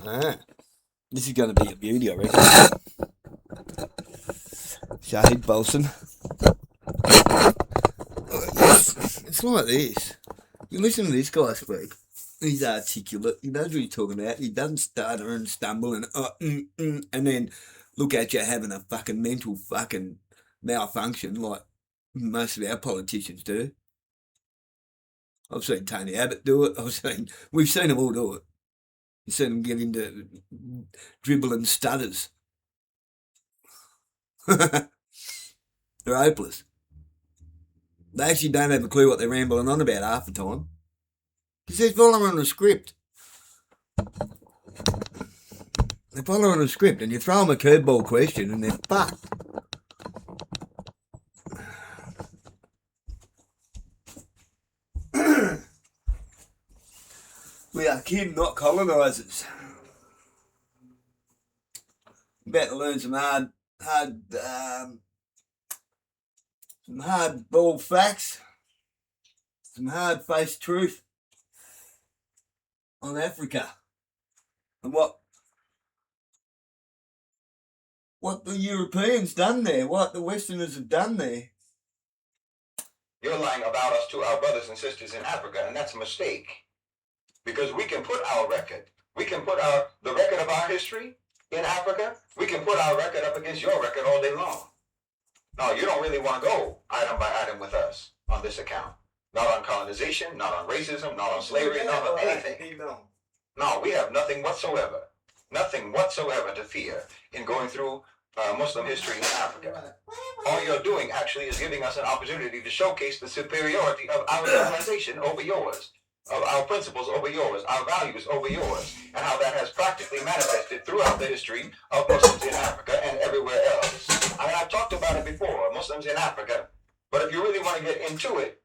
Ah, this is going to be a beauty, I reckon. Shahid Bolson. It's like this. You listen to this guy speak. He's articulate. He knows what he's talking about. He doesn't stutter and stumble and then look at you having a fucking mental fucking malfunction like most of our politicians do. I've seen Tony Abbott do it. We've seen them all do it. You've seen them get into dribble and stutters. They're hopeless. They actually don't have a clue what they're rambling on about half the time. Because they're following a script. They're following a script, and you throw them a curveball question and they're fucked. We are kin, not colonisers. About to learn some hard-ball facts, some hard-faced truth on Africa and what the Europeans done there, what the Westerners have done there. You're lying about us to our brothers and sisters in Africa, and that's a mistake. Because we can put our record, we can put the record of our history in Africa, we can put our record up against your record all day long. No, you don't really want to go item by item with us on this account. Not on colonization, not on racism, not on slavery, not on anything. No, we have nothing whatsoever to fear in going through Muslim history in Africa. All you're doing actually is giving us an opportunity to showcase the superiority of our civilization over yours, of our principles over yours, our values over yours, and how that has practically manifested throughout the history of Muslims in Africa and everywhere else. I mean, I've talked about it before, Muslims in Africa, but if you really want to get into it,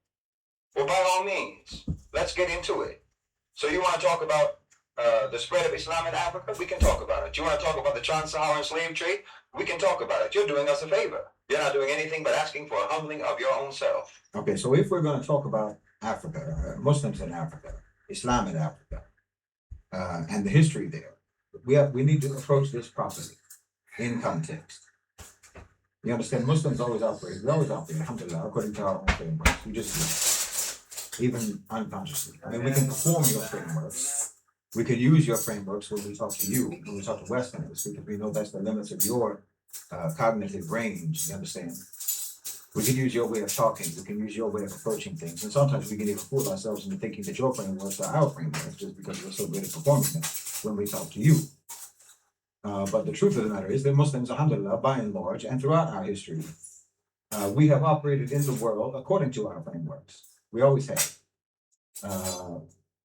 well, by all means, let's get into it. So you want to talk about the spread of Islam in Africa? We can talk about it. You want to talk about the Trans-Saharan slave trade? We can talk about it. You're doing us a favor. You're not doing anything but asking for a humbling of your own self. Okay, so if we're going to talk about Africa, Muslims in Africa, Islam in Africa, and the history there, we need to approach this properly, in context. You understand? Muslims always operate, alhamdulillah, according to our own frameworks. We just do, even unconsciously. I mean, we can perform your frameworks. We can use your frameworks when we talk to you, when we talk to Westerners, because we know that's the limits of your cognitive range, you understand? We can use your way of talking, we can use your way of approaching things, and sometimes we can even fool ourselves into thinking that your frameworks are our frameworks just because we're so good at performing them when we talk to you. But the truth of the matter is that Muslims, alhamdulillah, by and large, and throughout our history, we have operated in the world according to our frameworks. We always have.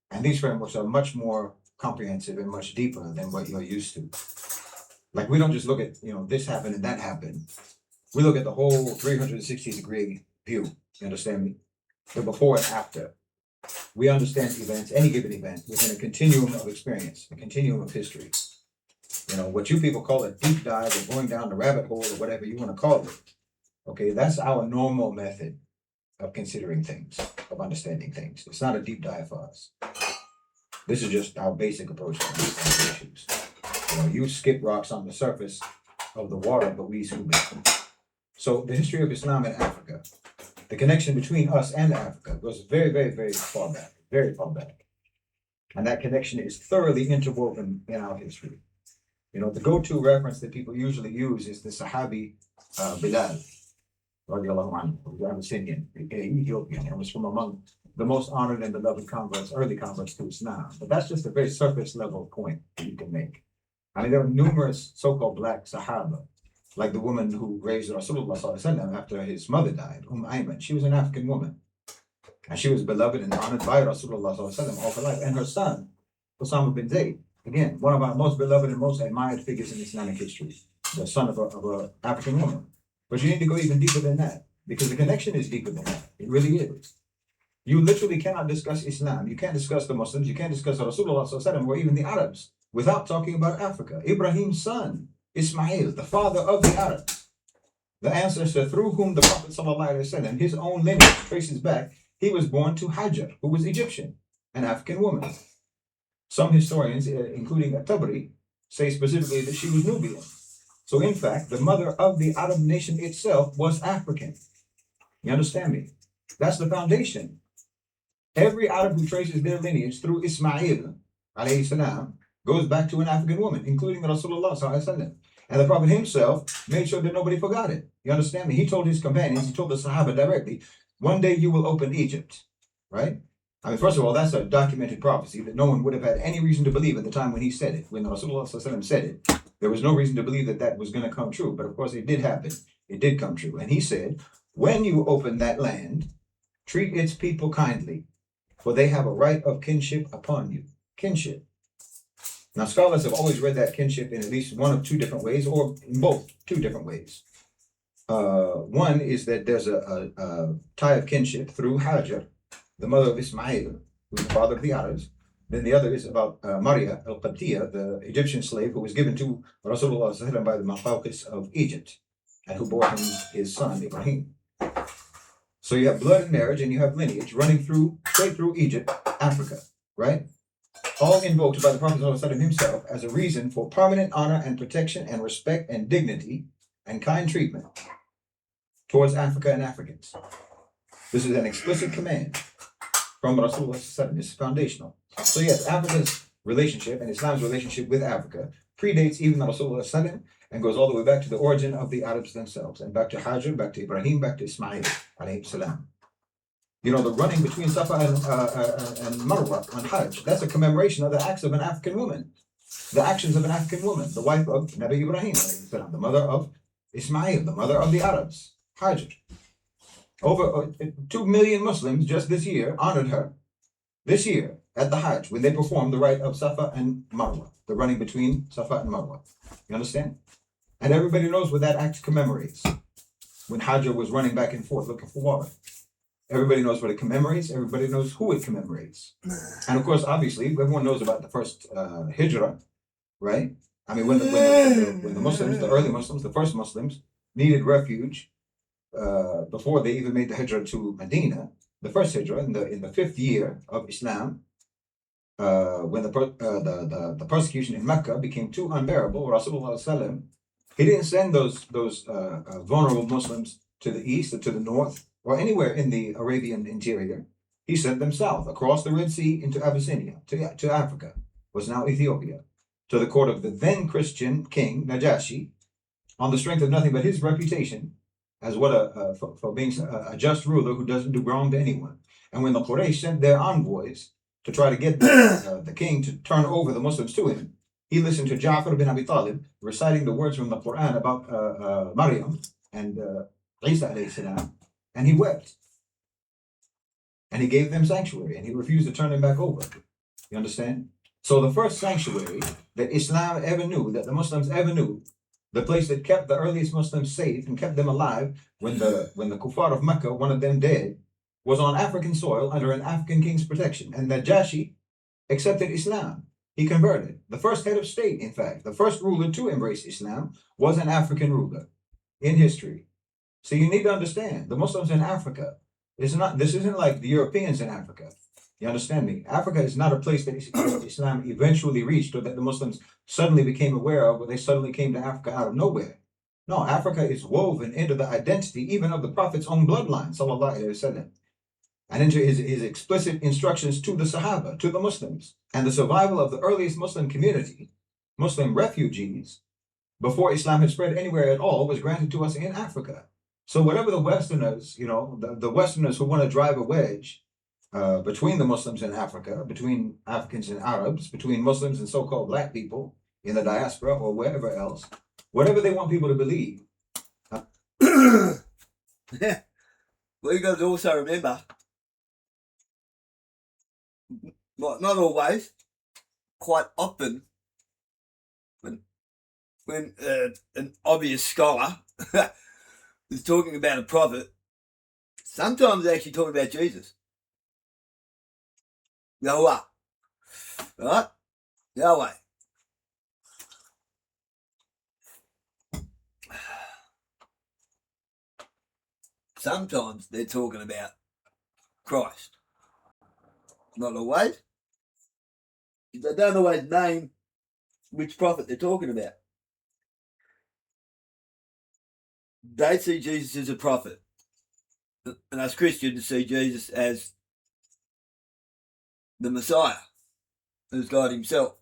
And these frameworks are much more comprehensive and much deeper than what you're used to. Like, we don't just look at, this happened and that happened. We look at the whole 360-degree view, you understand me? The before and after. We understand events, any given event, within a continuum of experience, a continuum of history. What you people call a deep dive or going down the rabbit hole or whatever you want to call it. Okay, that's our normal method of considering things, of understanding things. It's not a deep dive for us. This is just our basic approach to understanding issues. You skip rocks on the surface of the water, but we zoom in. So the history of Islam in Africa, the connection between us and Africa goes very, very, very far back, very far back. And that connection is thoroughly interwoven in our history. The go-to reference that people usually use is the Sahabi Bilal, radiallahu anhu, the Abyssinian, Ethiopian, and was from among the most honored and beloved converts, early converts to Islam. But that's just a very surface level point that you can make. I mean, there are numerous so-called black Sahaba, like the woman who raised Rasulullah after his mother died, Ayman. She was an African woman. And she was beloved and honored by Rasulullah all her life. And her son, Osama bin Zayd, again, one of our most beloved and most admired figures in Islamic history, the son of an African woman. But you need to go even deeper than that, because the connection is deeper than that. It really is. You literally cannot discuss Islam. You can't discuss the Muslims. You can't discuss Rasulullah or even the Arabs without talking about Africa. Ibrahim's son, Ismail, the father of the Arabs, the ancestor through whom the Prophet ﷺ, his own lineage traces back, he was born to Hajar, who was Egyptian, an African woman. Some historians, including At-Tabari, say specifically that she was Nubian. So in fact, the mother of the Arab nation itself was African. You understand me? That's the foundation. Every Arab who traces their lineage through Ismail, alayhi salam, goes back to an African woman, including Rasulullah sallallahu alaihi wasallam. And the Prophet himself made sure that nobody forgot it. You understand me? He told his companions, he told the Sahaba directly, one day you will open Egypt, right? I mean, first of all, that's a documented prophecy that no one would have had any reason to believe at the time when he said it. When Rasulullah sallallahu alaihi wasallam said it, there was no reason to believe that that was going to come true. But of course, it did happen. It did come true. And he said, when you open that land, treat its people kindly, for they have a right of kinship upon you. Kinship. Now, scholars have always read that kinship in at least one of two different ways, or in both, two different ways. One is that there's a tie of kinship through Hajar, the mother of Ismail, who's the father of the Arabs. Then the other is about Maria al-Qibtiyya, the Egyptian slave who was given to Rasulullah sallallahu alaihi wasallam by the Maqawqis of Egypt, and who bore him his son, Ibrahim. So you have blood and marriage, and you have lineage running through, straight through Egypt, Africa, right? All invoked by the Prophet ﷺ himself as a reason for permanent honor and protection and respect and dignity and kind treatment towards Africa and Africans. This is an explicit command from Rasulullah ﷺ. This is foundational. So yes, Africa's relationship and Islam's relationship with Africa predates even Rasulullah ﷺ and goes all the way back to the origin of the Arabs themselves, and back to Hajar, back to Ibrahim, back to Ismail alayhi salam. You know, the running between Safa and Marwa on Hajj, that's a commemoration of the acts of an African woman, the actions of an African woman, the wife of Nabi Ibrahim, the mother of Ismail, the mother of the Arabs, Hajar. Over 2 million Muslims just this year honored her, this year at the Hajj, when they performed the rite of Safa and Marwa, the running between Safa and Marwa. You understand? And everybody knows what that act commemorates. When Hajar was running back and forth looking for water. Everybody knows what it commemorates. Everybody knows who it commemorates. And of course, obviously, everyone knows about the first hijrah, right? I mean, when the Muslims, the early Muslims, the first Muslims, needed refuge before they even made the hijrah to Medina, the first hijrah in the 5th year of Islam, when the persecution in Mecca became too unbearable, Rasulullah ﷺ, he didn't send those vulnerable Muslims to the east or to the north or anywhere in the Arabian interior. He sent them south, across the Red Sea into Abyssinia, to Africa, was now Ethiopia, to the court of the then Christian king, Najashi, on the strength of nothing but his reputation as for being a just ruler who doesn't do wrong to anyone. And when the Quraysh sent their envoys to try to get the king to turn over the Muslims to him, he listened to Ja'far bin Abi Talib reciting the words from the Quran about Maryam and Isa alayhi salam, and he wept. And he gave them sanctuary, and he refused to turn them back over. You understand? So the first sanctuary that Islam ever knew, that the Muslims ever knew, the place that kept the earliest Muslims safe and kept them alive when the kuffar of Mecca wanted them dead, was on African soil under an African king's protection. And Najashi accepted Islam. He converted. The first head of state, in fact, the first ruler to embrace Islam was an African ruler in history. So you need to understand, the Muslims in Africa, this isn't like the Europeans in Africa. You understand me? Africa is not a place that Islam eventually reached, or that the Muslims suddenly became aware of, or they suddenly came to Africa out of nowhere. No, Africa is woven into the identity even of the Prophet's own bloodline, sallallahu alaihi wasallam, and into his explicit instructions to the Sahaba, to the Muslims. And the survival of the earliest Muslim community, Muslim refugees, before Islam had spread anywhere at all, was granted to us in Africa. So whatever the Westerners, the Westerners who want to drive a wedge between the Muslims in Africa, between Africans and Arabs, between Muslims and so-called black people in the diaspora or wherever else, whatever they want people to believe. Well, you got to also remember, not always, quite often, when an obvious scholar is talking about a prophet, sometimes they're actually talking about Jesus. Yahweh. Right? Yahweh. Sometimes they're talking about Christ. Not always. They don't always name which prophet they're talking about. They see Jesus as a prophet, and us Christians see Jesus as the Messiah, as God himself.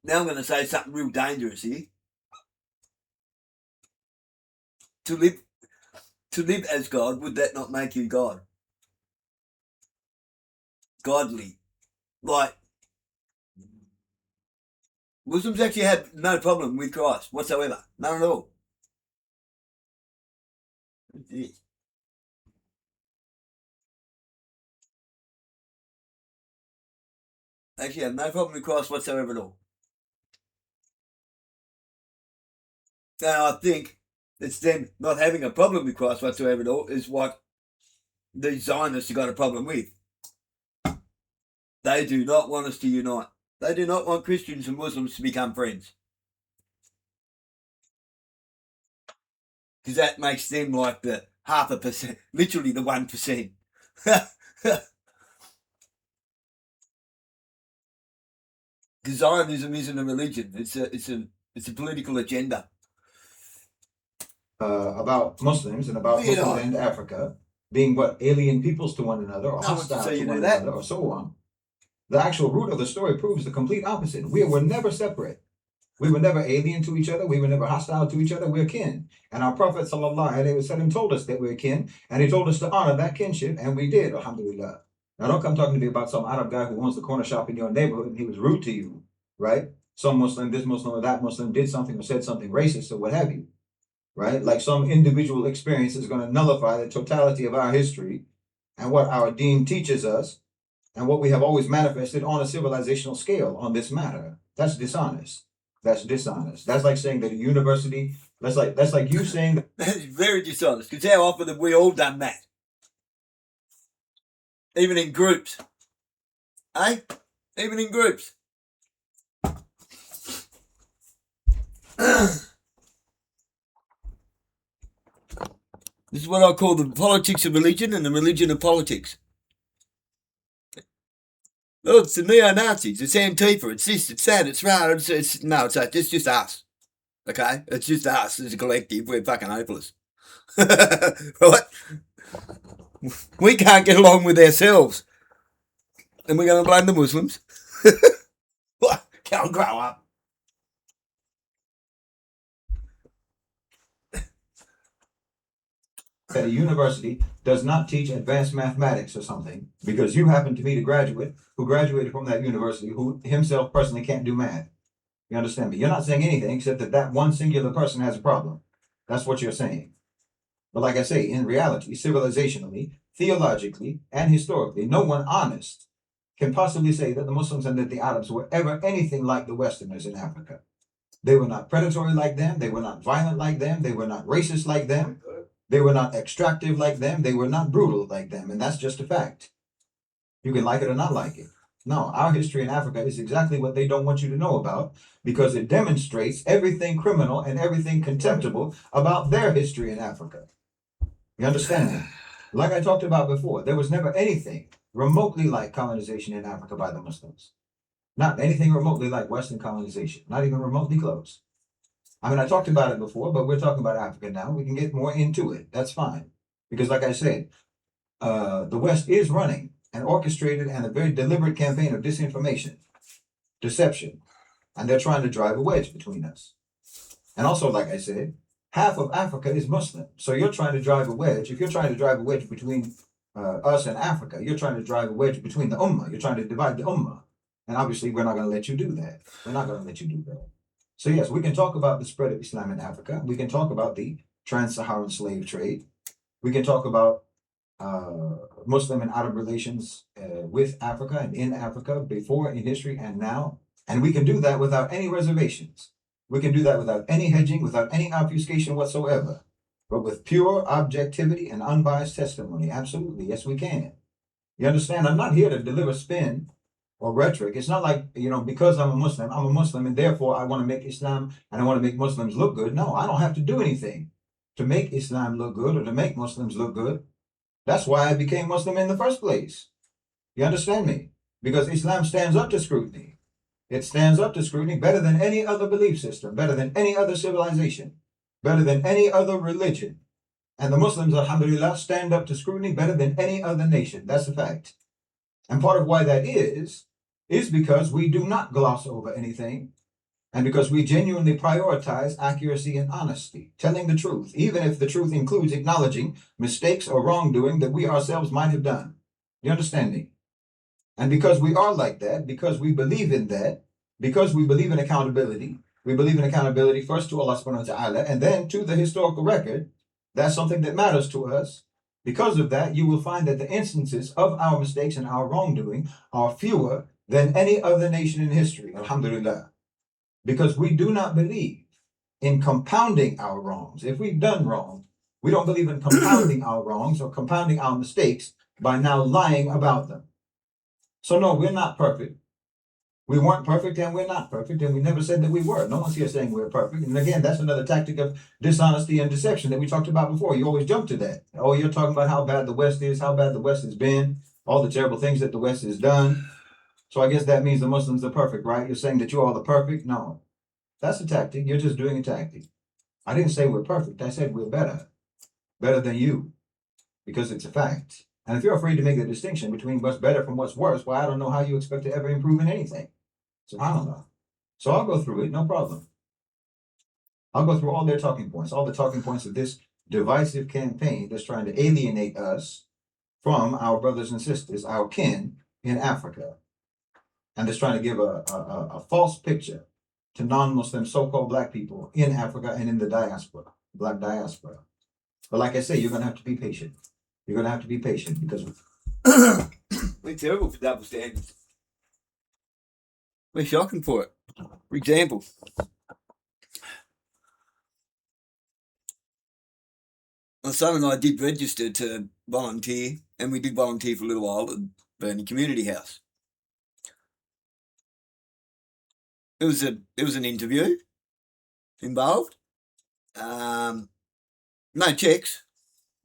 Now I'm going to say something real dangerous here. To live as God, would that not make you God? Godly. Like, Muslims actually have no problem with Christ whatsoever. None at all. Actually have no problem with Christ whatsoever at all. And I think it's them not having a problem with Christ whatsoever at all is what the Zionists have got a problem with. They do not want us to unite. They do not want Christians and Muslims to become friends. Because that makes them like the 0.5%, literally the 1%. Because Zionism isn't a religion; it's a political agenda. About Muslims and about Muslims and Africa being what alien peoples to one another or hostile to one another or so on. The actual root of the story proves the complete opposite. We were never separate. We were never alien to each other. We were never hostile to each other. We're kin. And our Prophet ﷺ told us that we're kin, and he told us to honor that kinship, and we did, alhamdulillah. Now don't come talking to me about some Arab guy who owns the corner shop in your neighborhood and he was rude to you, right? Some Muslim, this Muslim or that Muslim did something or said something racist or what have you, right? Like some individual experience is going to nullify the totality of our history and what our deen teaches us and what we have always manifested on a civilizational scale on this matter. That's dishonest. That's dishonest. That's like saying that a university, that's like you saying that. That is very dishonest, because how often have we all done that? Even in groups. Eh? Even in groups. This is what I call the politics of religion and the religion of politics. Oh, it's the neo-Nazis, it's Antifa, it's this, it's that, it's right, it's just us. Okay? It's just us as a collective, we're fucking hopeless. Right? We can't get along with ourselves. And we're going to blame the Muslims. What? Can't grow up. That a university does not teach advanced mathematics or something because you happen to meet a graduate who graduated from that university who himself personally can't do math. You understand me? You're not saying anything except that one singular person has a problem. That's what you're saying. But like I say, in reality, civilizationally, theologically, and historically, no one honest can possibly say that the Muslims and that the Arabs were ever anything like the Westerners in Africa. They were not predatory like them. They were not violent like them. They were not racist like them. They were not extractive like them. They were not brutal like them. And that's just a fact. You can like it or not like it. No, our history in Africa is exactly what they don't want you to know about because it demonstrates everything criminal and everything contemptible about their history in Africa. You understand me? Like I talked about before, there was never anything remotely like colonization in Africa by the Muslims. Not anything remotely like Western colonization. Not even remotely close. I mean, I talked about it before, but we're talking about Africa now. We can get more into it. That's fine. Because like I said, the West is running an orchestrated and a very deliberate campaign of disinformation, deception, and they're trying to drive a wedge between us. And also, like I said, half of Africa is Muslim. So you're trying to drive a wedge. If you're trying to drive a wedge between us and Africa, you're trying to drive a wedge between the Ummah. You're trying to divide the Ummah. And obviously, we're not going to let you do that. We're not going to let you do that. So yes, we can talk about the spread of Islam in Africa. We can talk about the trans-Saharan slave trade. We can talk about Muslim and Arab relations with Africa and in Africa before in history and now. And we can do that without any reservations. We can do that without any hedging, without any obfuscation whatsoever, but with pure objectivity and unbiased testimony. Absolutely. Yes, we can. You understand? I'm not here to deliver spin or rhetoric. It's not like, because I'm a Muslim and therefore I want to make Islam and I want to make Muslims look good. No, I don't have to do anything to make Islam look good or to make Muslims look good. That's why I became Muslim in the first place. You understand me? Because Islam stands up to scrutiny. It stands up to scrutiny better than any other belief system, better than any other civilization, better than any other religion. And the Muslims, alhamdulillah, stand up to scrutiny better than any other nation. That's a fact. And part of why that is because we do not gloss over anything. And because we genuinely prioritize accuracy and honesty, telling the truth, even if the truth includes acknowledging mistakes or wrongdoing that we ourselves might have done. You understand me? And because we are like that, because we believe in that, because we believe in accountability, we believe in accountability first to Allah subhanahu wa ta'ala and then to the historical record. That's something that matters to us. Because of that, you will find that the instances of our mistakes and our wrongdoing are fewer than any other nation in history, alhamdulillah. Because we do not believe in compounding our wrongs. If we've done wrong, we don't believe in compounding our wrongs or compounding our mistakes by now lying about them. So no, we're not perfect. We weren't perfect and we're not perfect, and we never said that we were. No one's here saying we're perfect. And again, that's another tactic of dishonesty and deception that we talked about before. You always jump to that. Oh, you're talking about how bad the West is, how bad the West has been, all the terrible things that the West has done. So I guess that means the Muslims are perfect, right? You're saying that you all are perfect? No, that's a tactic. You're just doing a tactic. I didn't say we're perfect. I said we're better than you, because it's a fact. And if you're afraid to make the distinction between what's better from what's worse, well, I don't know how you expect to ever improve in anything. SubhanAllah. So I'll go through it, no problem. I'll go through all their talking points, all the talking points of this divisive campaign that's trying to alienate us from our brothers and sisters, our kin in Africa. And that's trying to give a false picture to non-Muslim so-called black people in Africa and in the diaspora, black diaspora. But like I say, you're going to have to be patient. You're going to have to be patient because we're terrible for double standards. We're shocking for it. For example, my son and I did register to volunteer, and we did volunteer for a little while at Burnie Community House. It was an interview involved. No checks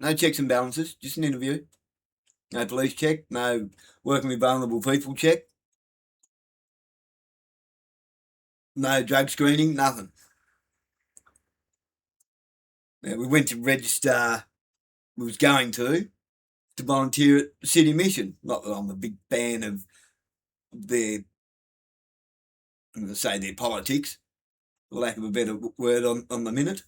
and balances, just an interview. No police check, no working with vulnerable people check, no drug screening, nothing. Now, we went to register, we was going to volunteer at the City Mission. Not that I'm a big fan of their, I'm going to say their politics, for lack of a better word on the minute.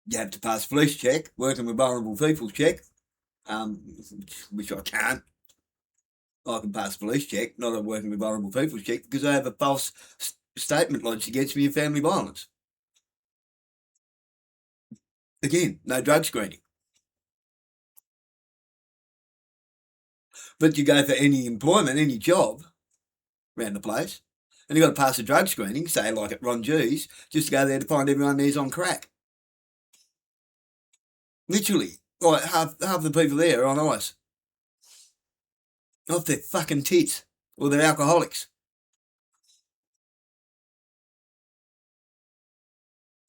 You have to pass a police check, working with vulnerable people check, which I can't. I can pass a police check, not a working with vulnerable people check, because I have a false statement lodged against me of family violence. Again, no drug screening. But you go for any employment, any job around the place, and you've got to pass a drug screening, say like at Ron G's, just to go there to find everyone there's on crack. Literally, like half the people there are on ice. Off their fucking tits, or they're alcoholics.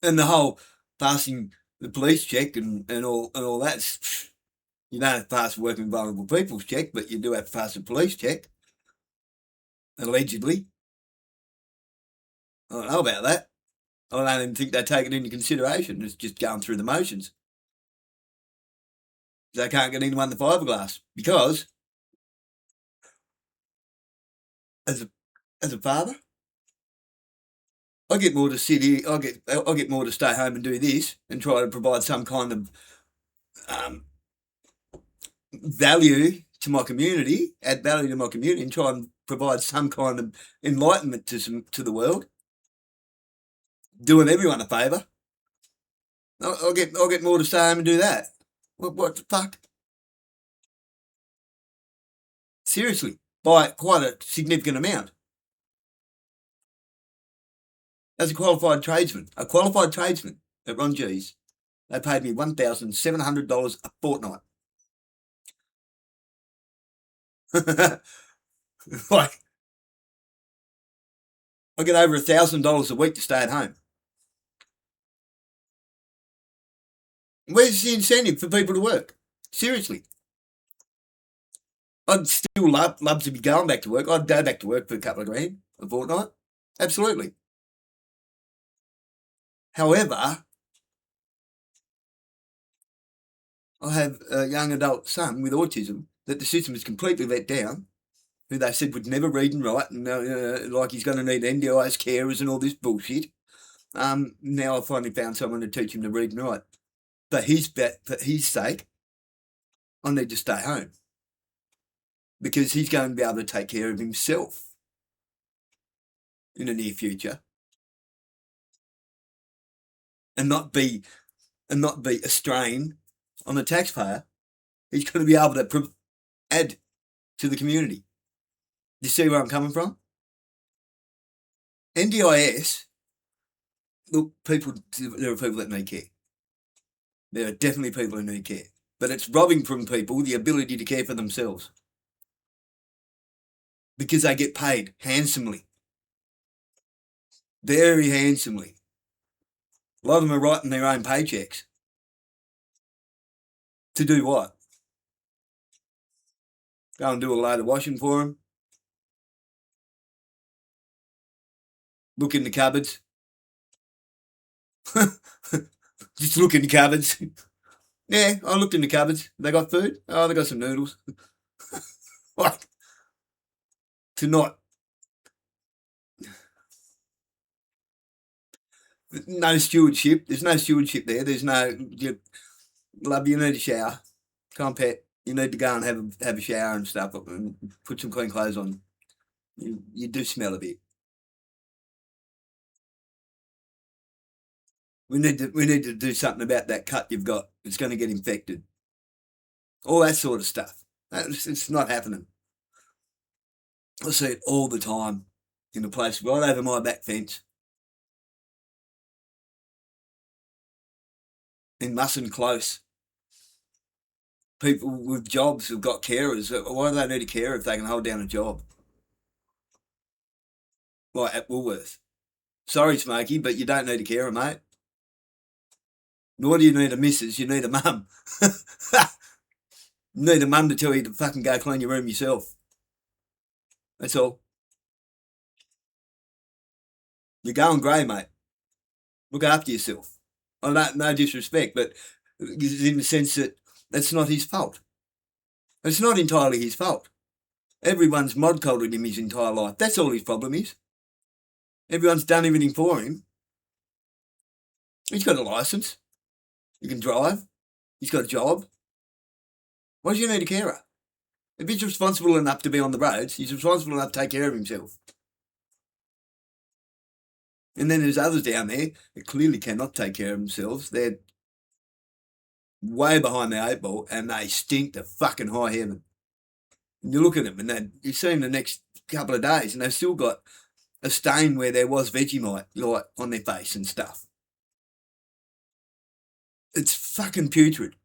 And the whole passing the police check and all that's, you don't have to pass a working with vulnerable people's check, but you do have to pass a police check. Allegedly. I don't know about that. I don't even think they take it into consideration. It's just going through the motions. They can't get anyone the fiberglass because, as a father, I get more to sit here. I get more to stay home and do this and try to provide some kind of value to my community, add value to my community, and try and provide some kind of enlightenment to the world. Doing everyone a favour. I'll get more to stay home and do that. What the fuck? Seriously, by quite a significant amount. As a qualified tradesman at Ron G's, they paid me $1,700 a fortnight. Like, I get over $1,000 a week to stay at home. Where's the incentive for people to work? Seriously. I'd still love to be going back to work. I'd go back to work for a couple of grand a fortnight. Absolutely. However, I have a young adult son with autism that the system has completely let down, who they said would never read and write, and like he's going to need NDIS carers and all this bullshit. Now I finally found someone to teach him to read and write. For his sake, I need to stay home because he's going to be able to take care of himself in the near future and not be a strain on the taxpayer. He's going to be able to add to the community. You see where I'm coming from? NDIS, look, there are people that need care. There are definitely people who need care. But it's robbing from people the ability to care for themselves. Because they get paid handsomely. Very handsomely. A lot of them are writing their own paychecks. To do what? Go and do a load of washing for them. Look in the cupboards. Just look in the cupboards. Yeah, I looked in the cupboards. They got food? Oh, they got some noodles. Like, to not... No stewardship. There's no stewardship there. There's no... Love, you need a shower. Come pet. You need to go and have a shower and stuff and put some clean clothes on. You do smell a bit. We need to do something about that cut you've got. It's going to get infected. All that sort of stuff. It's not happening. I see it all the time in a place right over my back fence. In Musson Close. People with jobs who've got carers. Why do they need a carer if they can hold down a job? Like at Woolworths. Sorry, Smokey, but you don't need a carer, mate. Nor do you need a missus, you need a mum. You need a mum to tell you to fucking go clean your room yourself. That's all. You're going grey, mate. Look after yourself. No disrespect, but in the sense that that's not his fault. It's not entirely his fault. Everyone's mod-collared him his entire life. That's all his problem is. Everyone's done everything for him. He's got a licence. He can drive. He's got a job. Why do you need a carer? If he's responsible enough to be on the roads, he's responsible enough to take care of himself. And then there's others down there that clearly cannot take care of themselves. They're way behind the eight ball and they stink to fucking high heaven. And you look at them and you see them the next couple of days and they've still got a stain where there was Vegemite like on their face and stuff. It's fucking putrid.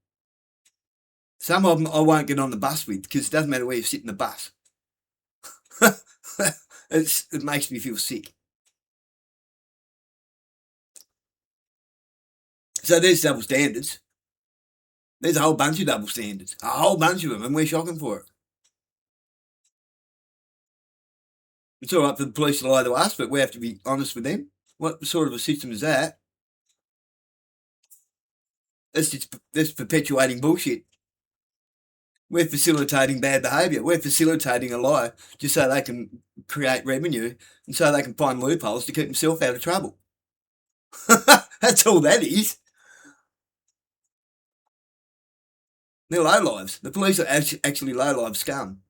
Some of them I won't get on the bus with because it doesn't matter where you sit in the bus. It makes me feel sick. So there's double standards. There's a whole bunch of double standards. A whole bunch of them, and we're shocking for it. It's all right for the police to lie to us, but we have to be honest with them. What sort of a system is that? That's perpetuating bullshit. We're facilitating bad behaviour. We're facilitating a lie just so they can create revenue and so they can find loopholes to keep themselves out of trouble. That's all that is. They're lowlives. The police are actually lowlive scum.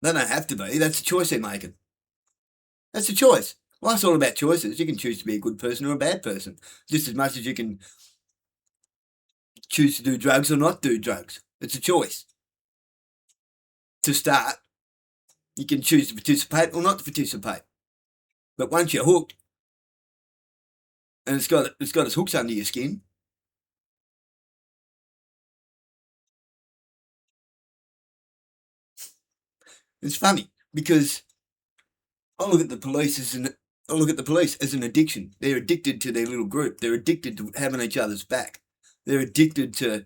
They don't have to be. That's a choice they're making. That's a choice. Life's all about choices. You can choose to be a good person or a bad person, just as much as you can choose to do drugs or not do drugs. It's a choice. To start, you can choose to participate or not to participate. But once you're hooked, and it's got its hooks under your skin, it's funny because I look at the police as an addiction. They're addicted to their little group. They're addicted to having each other's back. They're addicted to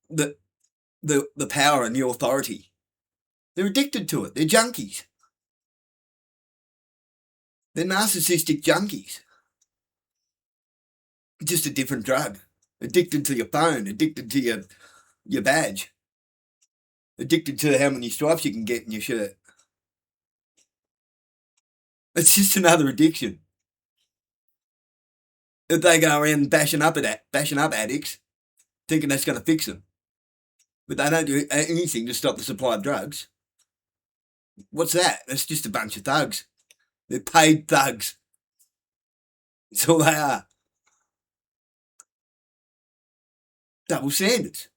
the power and the authority. They're addicted to it. They're junkies. They're narcissistic junkies. Just a different drug. Addicted to your phone, addicted to your badge, addicted to how many stripes you can get in your shirt. It's just another addiction. If they go around bashing up addicts, thinking that's going to fix them, but they don't do anything to stop the supply of drugs. What's that? That's just a bunch of thugs. They're paid thugs. That's all they are. Double standards.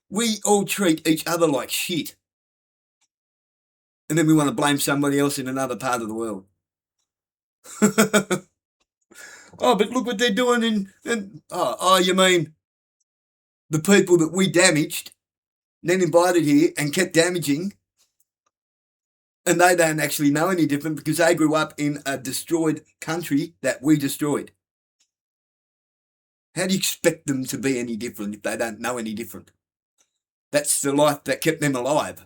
We all treat each other like shit. And then we want to blame somebody else in another part of the world. Oh, but look what they're doing you mean the people that we damaged, then invited here and kept damaging, and they don't actually know any different because they grew up in a destroyed country that we destroyed. How do you expect them to be any different if they don't know any different? That's the life that kept them alive.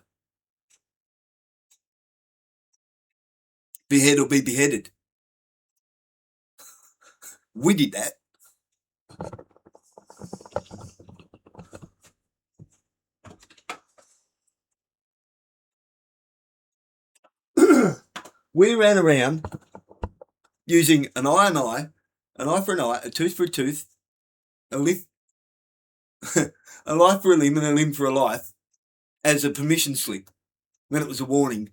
Behead or be beheaded. We did that. We ran around using an eye for an eye, a tooth for a tooth, a life for a limb and a limb for a life as a permission slip when it was a warning.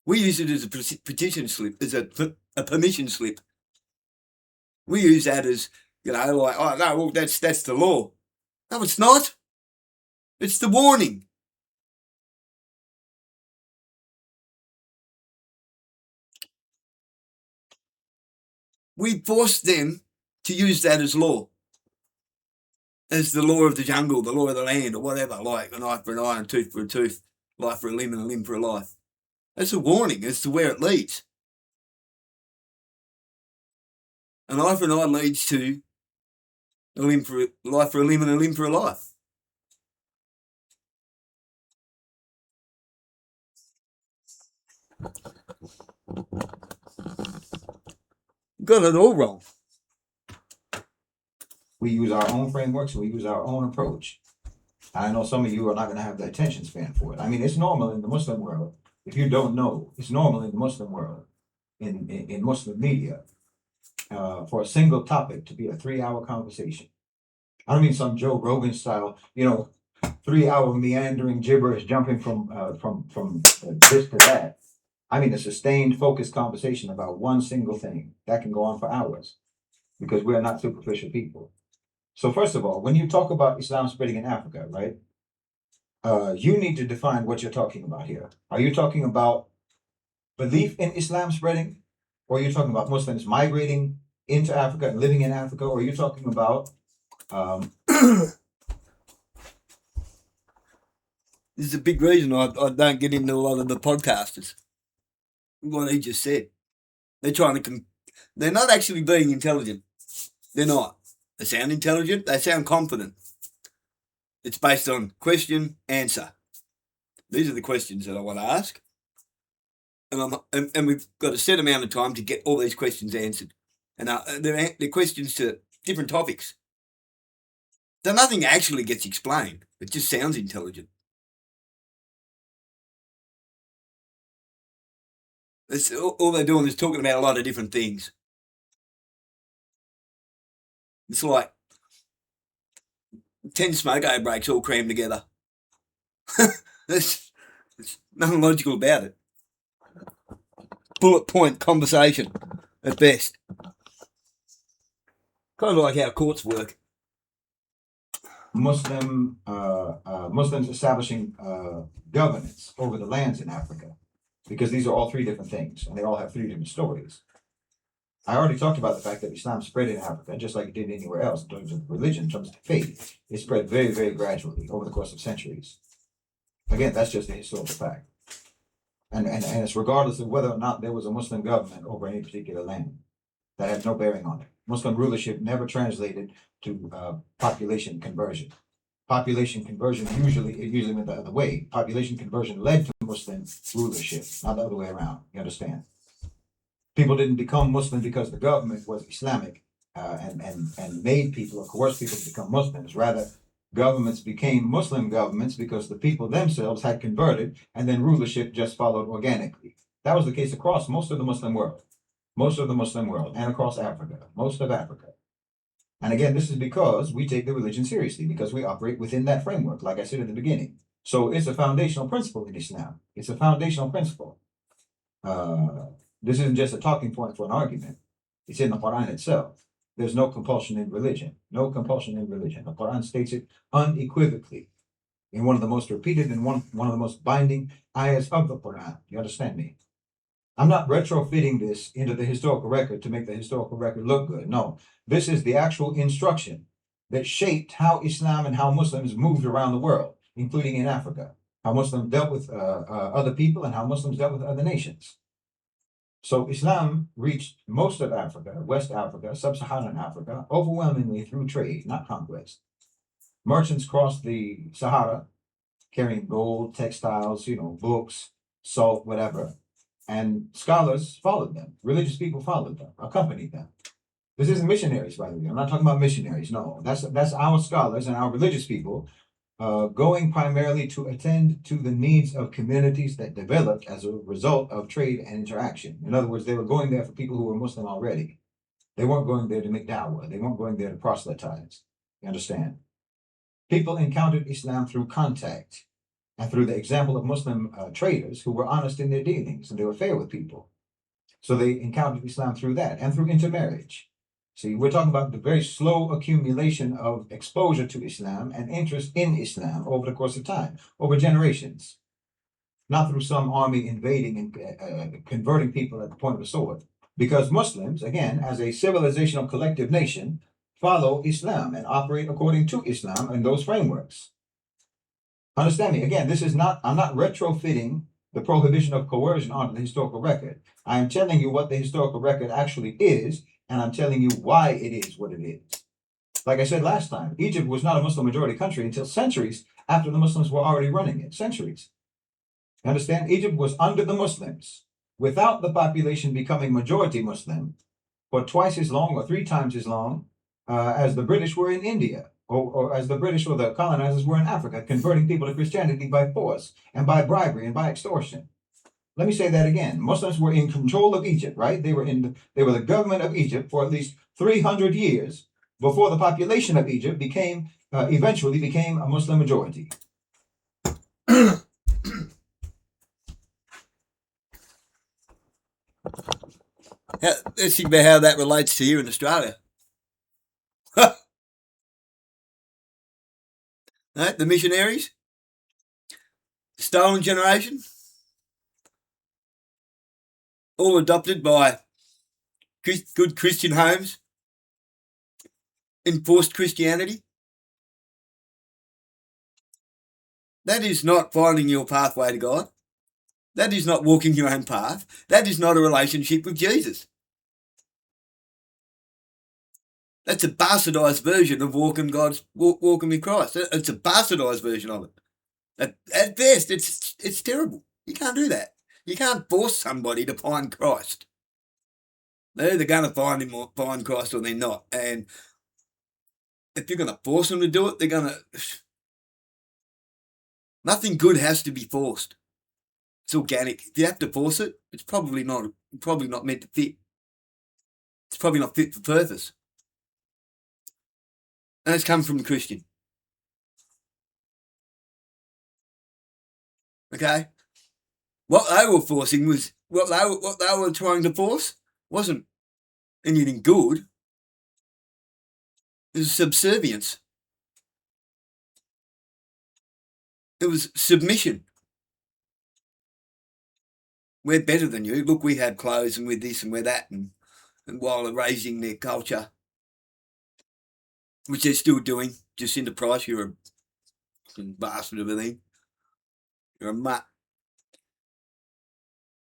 We used it as a petition slip, as a permission slip. We use that as, like, oh no, well that's the law. No, it's not. It's the warning. We forced them to use that as law. As the law of the jungle, the law of the land, or whatever, like an eye for an eye and a tooth for a tooth, life for a limb and a limb for a life. That's a warning as to where it leads. An eye for an eye leads to a life for a limb and a limb for a life. Got it all wrong. We use our own frameworks, we use our own approach. I know some of you are not going to have the attention span for it. I mean, it's normal in the Muslim world. If you don't know, it's normal in the Muslim world, in Muslim media, for a single topic to be a 3-hour conversation. I don't mean some Joe Rogan style, 3-hour meandering gibberish jumping from this to that. I mean a sustained, focused conversation about one single thing that can go on for hours, because we're not superficial people. So first of all, when you talk about Islam spreading in Africa, right? You need to define what you're talking about here. Are you talking about belief in Islam spreading? Or are you talking about Muslims migrating into Africa and living in Africa? Or are you talking about This is a big reason I don't get into a lot of the podcasters. What he just said. They're trying to they're not actually being intelligent. They're not. They sound intelligent. They sound confident. It's based on question, answer. These are the questions that I want to ask. And we've got a set amount of time to get all these questions answered. And they're questions to different topics. So nothing actually gets explained. It just sounds intelligent. All they're doing is talking about a lot of different things. It's like 10 smoke breaks all crammed together. There's nothing logical about it. Bullet point conversation at best. Kind of like how courts work. Muslims establishing governance over the lands in Africa, because these are all three different things and they all have three different stories. I already talked about the fact that Islam spread in Africa just like it did anywhere else in terms of religion, in terms of faith. It spread very, very gradually over the course of centuries. Again, that's just a historical fact. And it's regardless of whether or not there was a Muslim government over any particular land. That had no bearing on it. Muslim rulership never translated to population conversion. Population conversion usually went the other way. Population conversion led to Muslim rulership, not the other way around. You understand? People didn't become Muslim because the government was Islamic and made people or coerced people to become Muslims. Rather, governments became Muslim governments because the people themselves had converted, and then rulership just followed organically. That was the case across most of the Muslim world, and across Africa, most of Africa. And again, this is because we take the religion seriously, because we operate within that framework, like I said in the beginning. So it's a foundational principle in Islam. It's a foundational principle. This isn't just a talking point for an argument. It's in the Quran itself. There's no compulsion in religion. No compulsion in religion. The Quran states it unequivocally in one of the most repeated and one of the most binding ayahs of the Quran. You understand me? I'm not retrofitting this into the historical record to make the historical record look good. No, this is the actual instruction that shaped how Islam and how Muslims moved around the world, including in Africa, how Muslims dealt with other people and how Muslims dealt with other nations. So Islam reached most of Africa, West Africa, Sub-Saharan Africa, overwhelmingly through trade, not conquest. Merchants crossed the Sahara carrying gold, textiles, books, salt, whatever. And scholars followed them. Religious people followed them, accompanied them. This isn't missionaries, by the way. I'm not talking about missionaries. No, that's our scholars and our religious people going primarily to attend to the needs of communities that developed as a result of trade and interaction. In other words, they were going there for people who were Muslim already. They weren't going there to make dawah. They weren't going there to proselytize. You understand? People encountered Islam through contact and through the example of Muslim traders who were honest in their dealings and they were fair with people. So they encountered Islam through that and through intermarriage. See, we're talking about the very slow accumulation of exposure to Islam and interest in Islam over the course of time, over generations, not through some army invading and converting people at the point of the sword. Because Muslims, again, as a civilizational collective nation, follow Islam and operate according to Islam and those frameworks. Understand me, again, I'm not retrofitting the prohibition of coercion onto the historical record. I am telling you what the historical record actually is, and I'm telling you why it is what it is. Like I said last time, Egypt was not a Muslim majority country until centuries after the Muslims were already running it. Centuries. You understand? Egypt was under the Muslims without the population becoming majority Muslim for twice as long or 3 times as long as the British were in India. Or as the British or the colonizers were in Africa, converting people to Christianity by force and by bribery and by extortion. Let me say that again. Muslims were in control of Egypt, right? They were the government of Egypt for at least 300 years before the population of Egypt eventually became a Muslim majority. Let's think about how that relates to here in Australia. Right? The missionaries, stolen generation, all adopted by good Christian homes, enforced Christianity. That is not finding your pathway to God. That is not walking your own path. That is not a relationship with Jesus. That's a bastardized version of walking with Christ. It's a bastardized version of it. At best, it's terrible. You can't do that. You can't force somebody to find Christ. They're either going to find him or find Christ or they're not. And if you're going to force them to do it, they're going to... Nothing good has to be forced. It's organic. If you have to force it, it's probably not meant to fit. It's probably not fit for purpose. And it's come from the Christian. Okay? What they were forcing was, what they were trying to force wasn't anything good. It was subservience. It was submission. We're better than you. Look, we have clothes and we're this and we're that. And while they're raising their culture, which they're still doing. Jacinta Price, you're a fucking bastard of a thing. You're a mutt.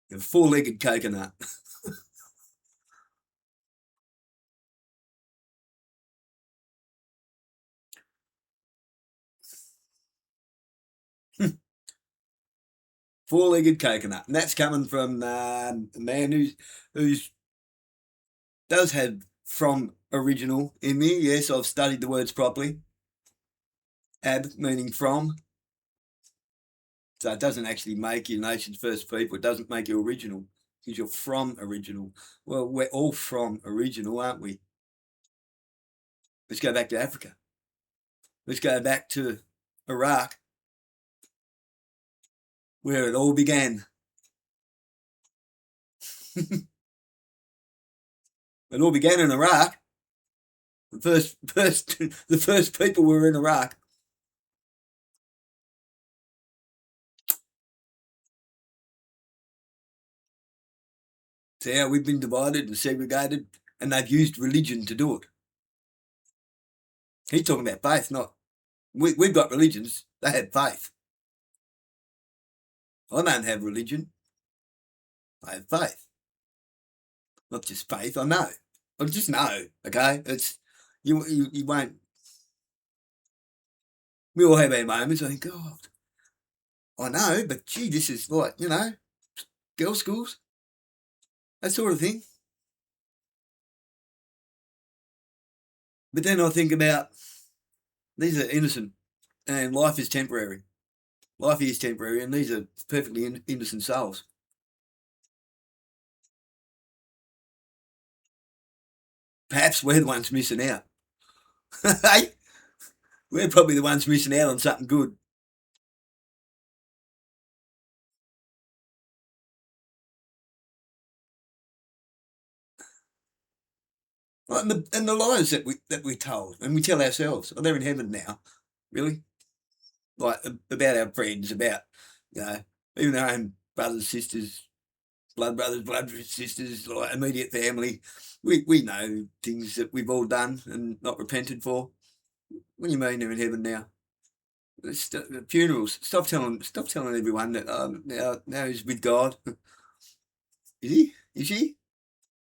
You're a 4-legged coconut. Four-legged coconut. And that's coming from a man who's does have from original in me. Yes, I've studied the words properly. Ab meaning from. So it doesn't actually make you nation's first people. It doesn't make you original because you're from original. Well, we're all from original, aren't we? Let's go back to Africa. Let's go back to Iraq, where it all began. It all began in Iraq. The first people were in Iraq. See how we've been divided and segregated, and they've used religion to do it. He's talking about faith, not we've got religions. They had faith. I don't have religion. I have faith. Not just faith. I know. I just know. Okay, it's you won't. We all have our moments. I think, God, I know, but gee, this is like girls' schools, that sort of thing. But then I think about these are innocent, and life is temporary. Life is temporary, and these are perfectly innocent souls. Perhaps we're the ones missing out. Hey, we're probably the ones missing out on something good. And the lies that we told and we tell ourselves, oh, they're in heaven now, really, like about our friends, about even our own brothers, sisters, blood sisters, like immediate family. We know things that we've all done and not repented for. What do you mean they're in heaven now? Funerals. Stop telling everyone that now he's with God. Is he? Is she?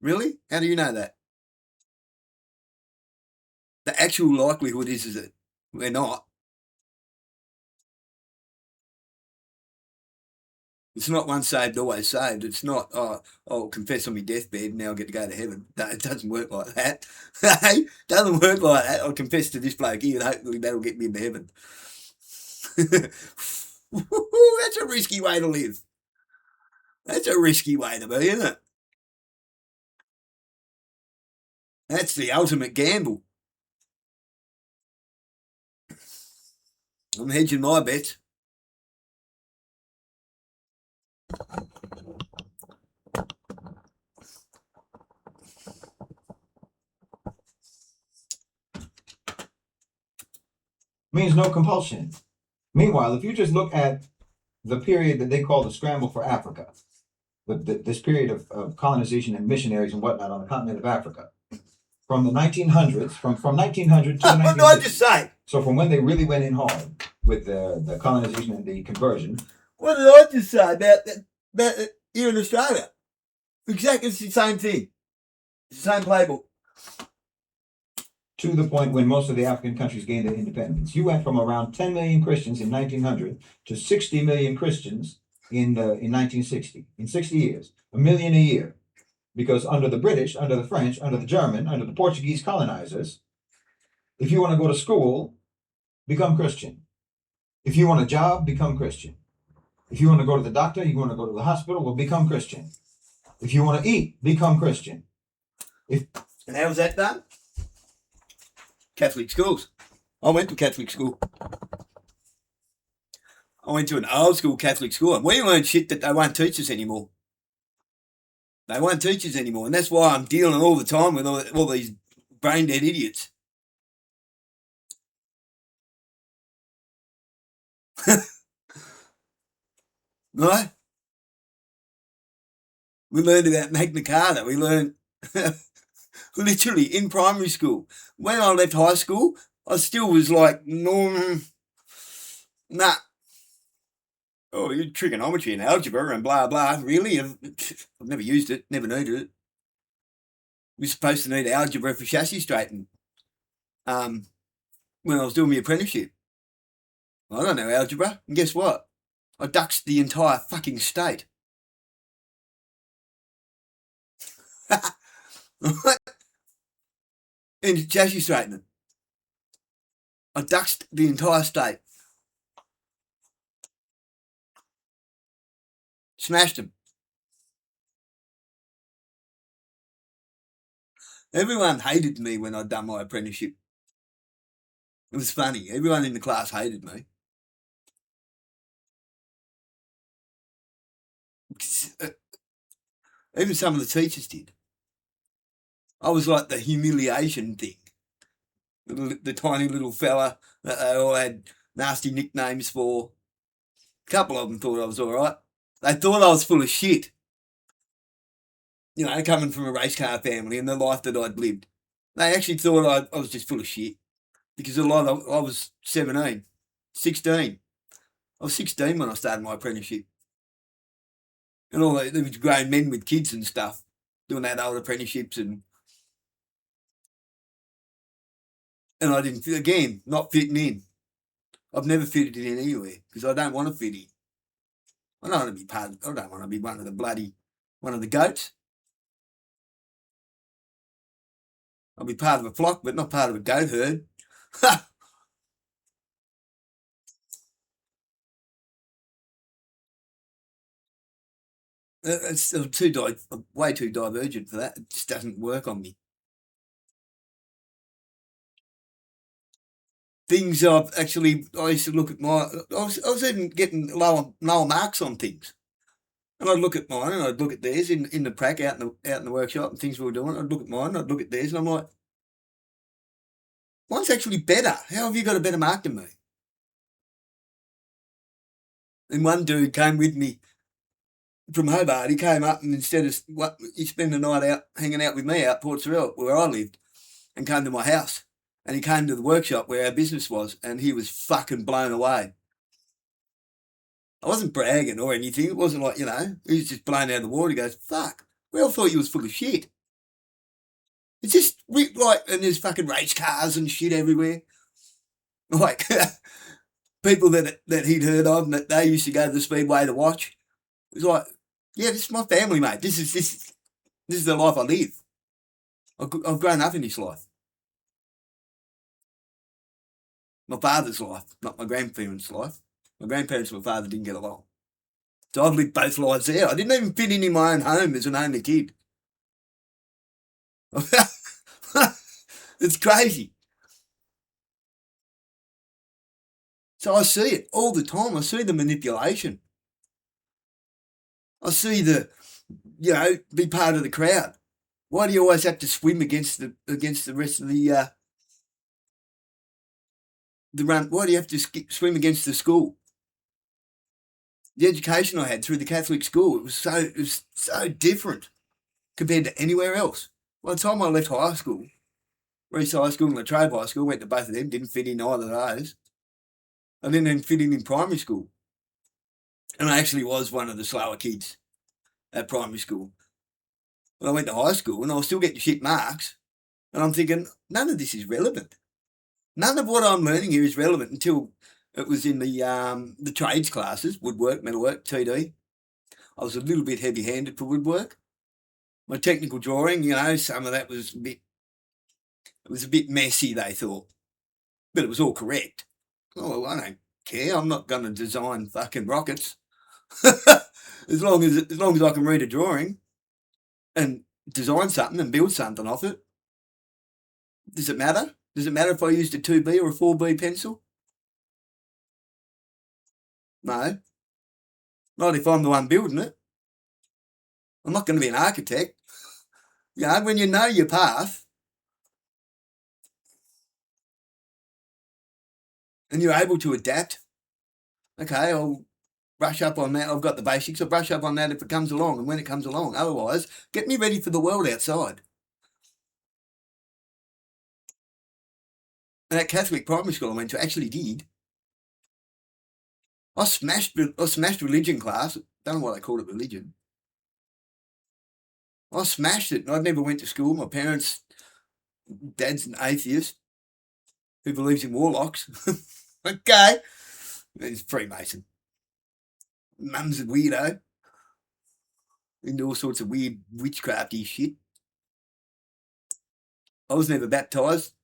Really? How do you know that? The actual likelihood is that we're not. It's not once saved, always saved. It's not, I'll confess on my deathbed and now I get to go to heaven. No, it doesn't work like that. It doesn't work like that. I'll confess to this bloke here and hopefully that'll get me into heaven. That's a risky way to live. That's a risky way to be, isn't it? That's the ultimate gamble. I'm hedging my bets. Means no compulsion. Meanwhile, if you just look at the period that they call the scramble for Africa, this period of colonization and missionaries and whatnot on the continent of Africa, from the 1900s, from 1900 to What did I just say? So from when they really went in hard with the colonization and the conversion. What did I just say about here in Australia? Exactly, it's the same thing. It's the same playbook. To the point when most of the African countries gained their independence. You went from around 10 million Christians in 1900 to 60 million Christians in 1960. In 60 years, 1 million a year. Because under the British, under the French, under the German, under the Portuguese colonizers, if you want to go to school, become Christian. If you want a job, become Christian. If you want to go to the doctor, you want to go to the hospital, well, become Christian. If you want to eat, become Christian. And how was that done? Catholic schools. I went to Catholic school. I went to an old school Catholic school, and we learned shit that they won't teach us anymore. They won't teach us anymore, and that's why I'm dealing all the time with all these brain dead idiots. Right? We learned about Magna Carta. We learned literally in primary school. When I left high school, I still was like, nah. Oh, you're trigonometry and algebra and blah, blah. Really? I've never used it, never needed it. We're supposed to need algebra for chassis straightening when I was doing my apprenticeship. I don't know algebra, and guess what? I duxed the entire fucking state. Right? In chassis straightening. I duxed the entire state. Smashed them. Everyone hated me when I'd done my apprenticeship. It was funny. Everyone in the class hated me. Even some of the teachers did. I was like the humiliation thing. The tiny little fella that they all had nasty nicknames for. A couple of them thought I was all right. They thought I was full of shit. You know, coming from a race car family and the life that I'd lived. They actually thought I was just full of shit. Because I was 17, 16. I was 16 when I started my apprenticeship. And all there was grown men with kids and stuff doing that old apprenticeships and I didn't, again, not fitting in. I've never fitted in anywhere because I don't want to fit in. I don't want to be I don't want to be one of the goats. I'll be part of a flock, but not part of a goat herd. It's way too divergent for that. It just doesn't work on me. Things I used to look at I was even getting lower marks on things. And I'd look at mine and I'd look at theirs in the prac out in the workshop and things we were doing. I'd look at mine, I'd look at theirs, and I'm like, mine's actually better. How have you got a better mark than me? And one dude came with me from Hobart. He came up and instead of he spent the night out hanging out with me out Port Sorrel, where I lived, and came to my house. And he came to the workshop where our business was, and he was fucking blown away. I wasn't bragging or anything. It wasn't like, he was just blown out of the water. He goes, fuck, we all thought you was full of shit. It's just, and there's fucking race cars and shit everywhere. Like, people that he'd heard of, and that they used to go to the Speedway to watch. It was like, yeah, this is my family, mate. This is the life I live. I've grown up in this life. My father's life, not my grandparents' life. My grandparents and my father didn't get along. So I've lived both lives there. I didn't even fit in my own home as an only kid. It's crazy. So I see it all the time. I see the manipulation. I see be part of the crowd. Why do you always have to swim against the rest of the run? Why do you have to swim against the school? The education I had through the Catholic school, it was so different compared to anywhere else. By the time I left high school, Reese High School and Latrobe High School, went to both of them, didn't fit in either of those. I didn't even fit in primary school. And I actually was one of the slower kids at primary school. But I went to high school and I was still getting shit marks. And I'm thinking, none of this is relevant. None of what I'm learning here is relevant until it was in the trades classes, woodwork, metalwork, TD. I was a little bit heavy-handed for woodwork. My technical drawing, some of that was a bit messy, they thought. But it was all correct. Oh, well, I don't care. I'm not going to design fucking rockets. as long as I can read a drawing and design something and build something off it. Does it matter? Does it matter if I used a 2B or a 4B pencil? No. Not if I'm the one building it. I'm not going to be an architect. When you know your path and you're able to adapt, okay, I'll brush up on that. I've got the basics. I'll brush up on that if it comes along and when it comes along. Otherwise, get me ready for the world outside. And that Catholic primary school I went to actually did. I smashed religion class. Don't know why they called it religion. I smashed it. I never went to school. My parents, dad's an atheist who believes in warlocks. Okay. He's Freemason. Mum's a weirdo. Into all sorts of weird witchcrafty shit. I was never baptised.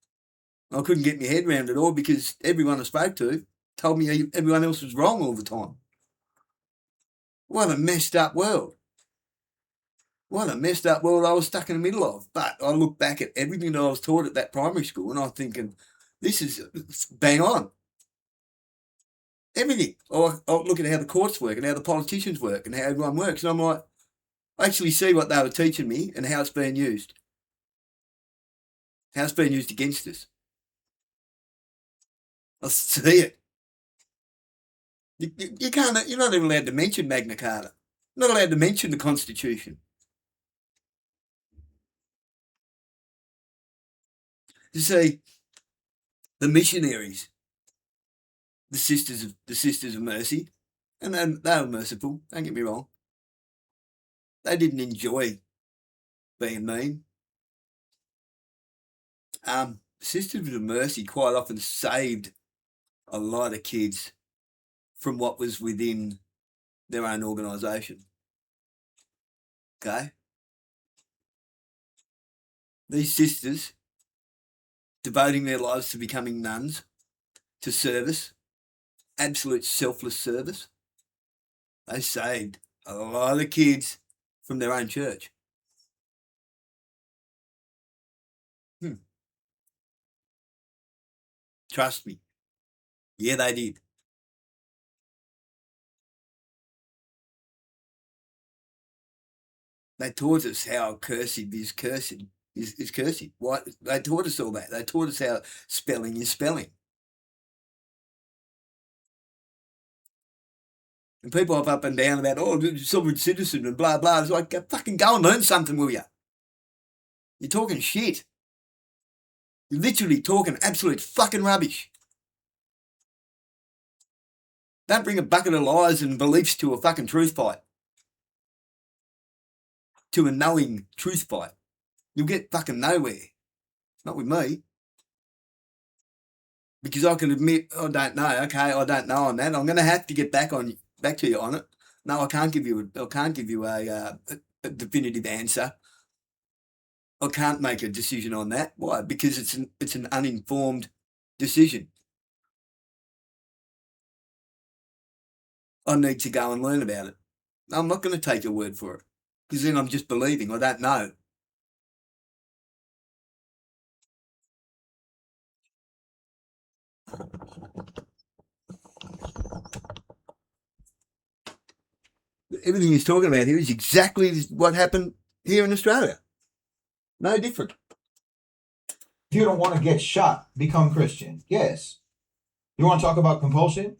I couldn't get my head around it all because everyone I spoke to told me everyone else was wrong all the time. What a messed up world. What a messed up world I was stuck in the middle of. But I look back at everything that I was taught at that primary school and I'm thinking, this is bang on. Everything. I look at how the courts work and how the politicians work and how everyone works. And I'm like, I actually see what they were teaching me and how it's being used. How it's being used against us. I see it. You can't, you're not even allowed to mention Magna Carta. You're not allowed to mention the Constitution. You see, the missionaries, the sisters of mercy, and they were merciful, don't get me wrong. They didn't enjoy being mean. Sisters of mercy quite often saved a lot of kids from what was within their own organisation. Okay? These sisters, devoting their lives to becoming nuns, to service, absolute selfless service, they saved a lot of kids from their own church. Trust me. Yeah, they did. They taught us how cursive is cursive. Is cursive. What they taught us all that. They taught us how spelling is spelling. And people hop up and down about, sovereign citizen and blah blah. It's like, fucking go and learn something, will you? You're talking shit. You're literally talking absolute fucking rubbish. Don't bring a bucket of lies and beliefs to a fucking truth fight. To a knowing truth fight. You'll get fucking nowhere. Not with me. Because I can admit, I don't know. Okay, I don't know on that. I'm going to have to get back to you on it. No, I can't give you a definitive answer. I can't make a decision on that. Why? Because it's an uninformed decision. I need to go and learn about it. I'm not going to take your word for it because then I'm just believing. I don't know. Everything he's talking about here is exactly what happened here in Australia. No different. If you don't want to get shot, become Christian. Yes. You want to talk about compulsion?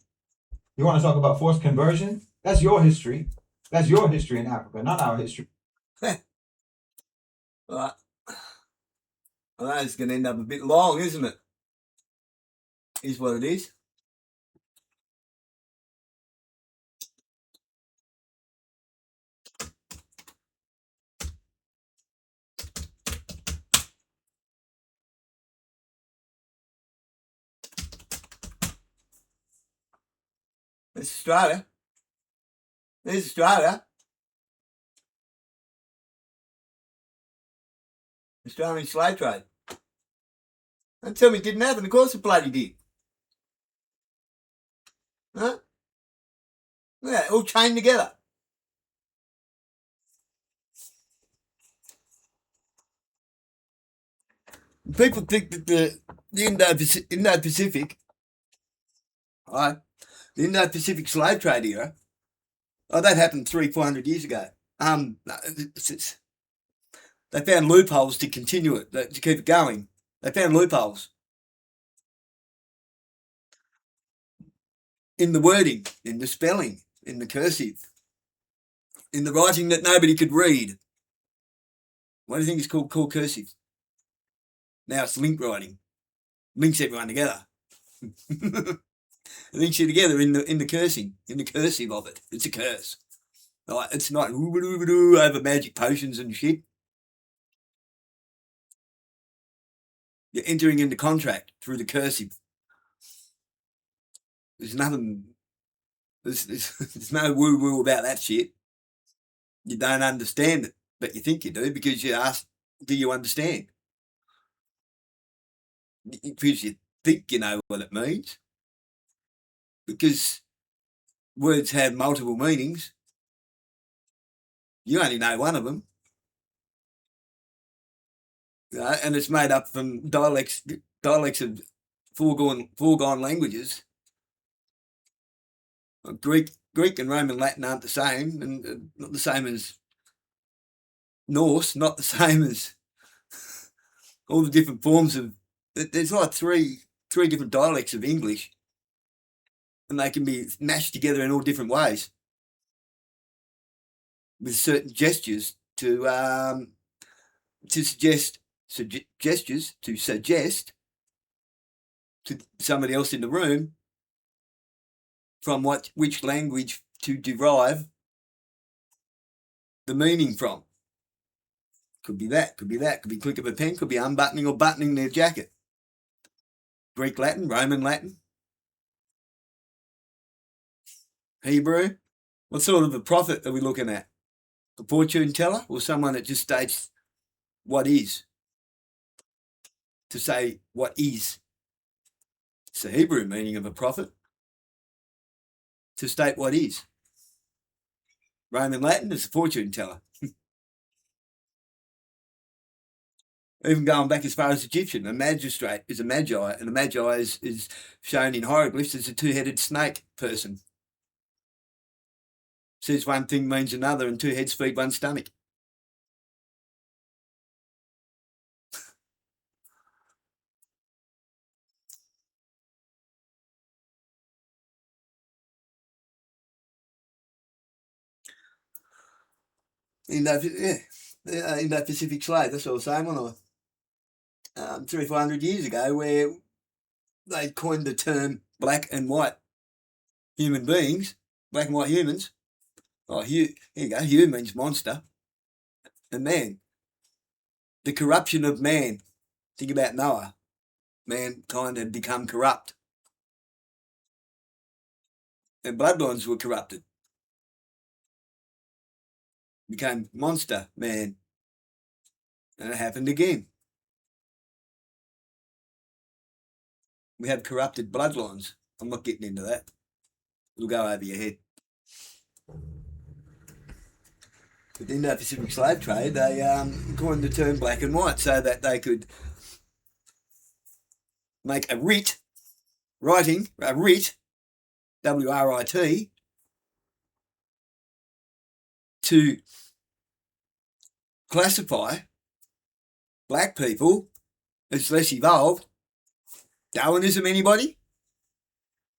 You want to talk about forced conversion? That's your history. That's your history in Africa, not our history. Well, I know it's going to end up a bit long, isn't it? Is what it is. It's Australia. There's Australia. Australian slave trade. Don't tell me it didn't happen. Of course it bloody did. Huh? Yeah, all chained together. People think that the Indo-Pacific, right? The Indo-Pacific slave trade era, that happened 300-400 years ago. They found loopholes to continue it, to keep it going. They found loopholes in the wording, in the spelling, in the cursive, in the writing that nobody could read. What do you think is called cursive? Now it's link writing. Links everyone together. It links you together in the cursing, in the cursive of it. It's a curse. Like, it's not over magic potions and shit. You're entering into contract through the cursive. There's nothing There's no woo-woo about that shit. You don't understand it, but you think you do because you ask, do you understand? Because you think you know what it means. Because words have multiple meanings. You only know one of them. And it's made up from dialects of foregone languages. Greek and Roman Latin aren't the same, and not the same as Norse, not the same as all the different forms of. There's like three different dialects of English, and they can be mashed together in all different ways with certain gestures to suggest to somebody else in the room from which language to derive the meaning from. Could be that, could be click of a pen, could be unbuttoning or buttoning their jacket. Greek Latin, Roman Latin, Hebrew. What sort of a prophet are we looking at? A fortune teller or someone that just states what is? To say what is. It's the Hebrew meaning of a prophet. To state what is. Roman Latin is a fortune teller. Even going back as far as Egyptian, a magistrate is a magi, and a magi is shown in hieroglyphs as a two-headed snake person. Says one thing means another, and two heads feed one stomach. Indo-Pacific slave, that's what I was saying, wasn't I? 300 or 400 years ago, where they coined the term black and white human beings, black and white humans. Oh, here you go, Hugh means monster. And man, the corruption of man. Think about Noah. Mankind had become corrupt. And bloodlines were corrupted. Became monster man. And it happened again. We have corrupted bloodlines. I'm not getting into that. It'll go over your head. But in the Pacific slave trade, they coined the term black and white so that they could make a writ, W-R-I-T, to classify black people as less evolved. Darwinism, anybody?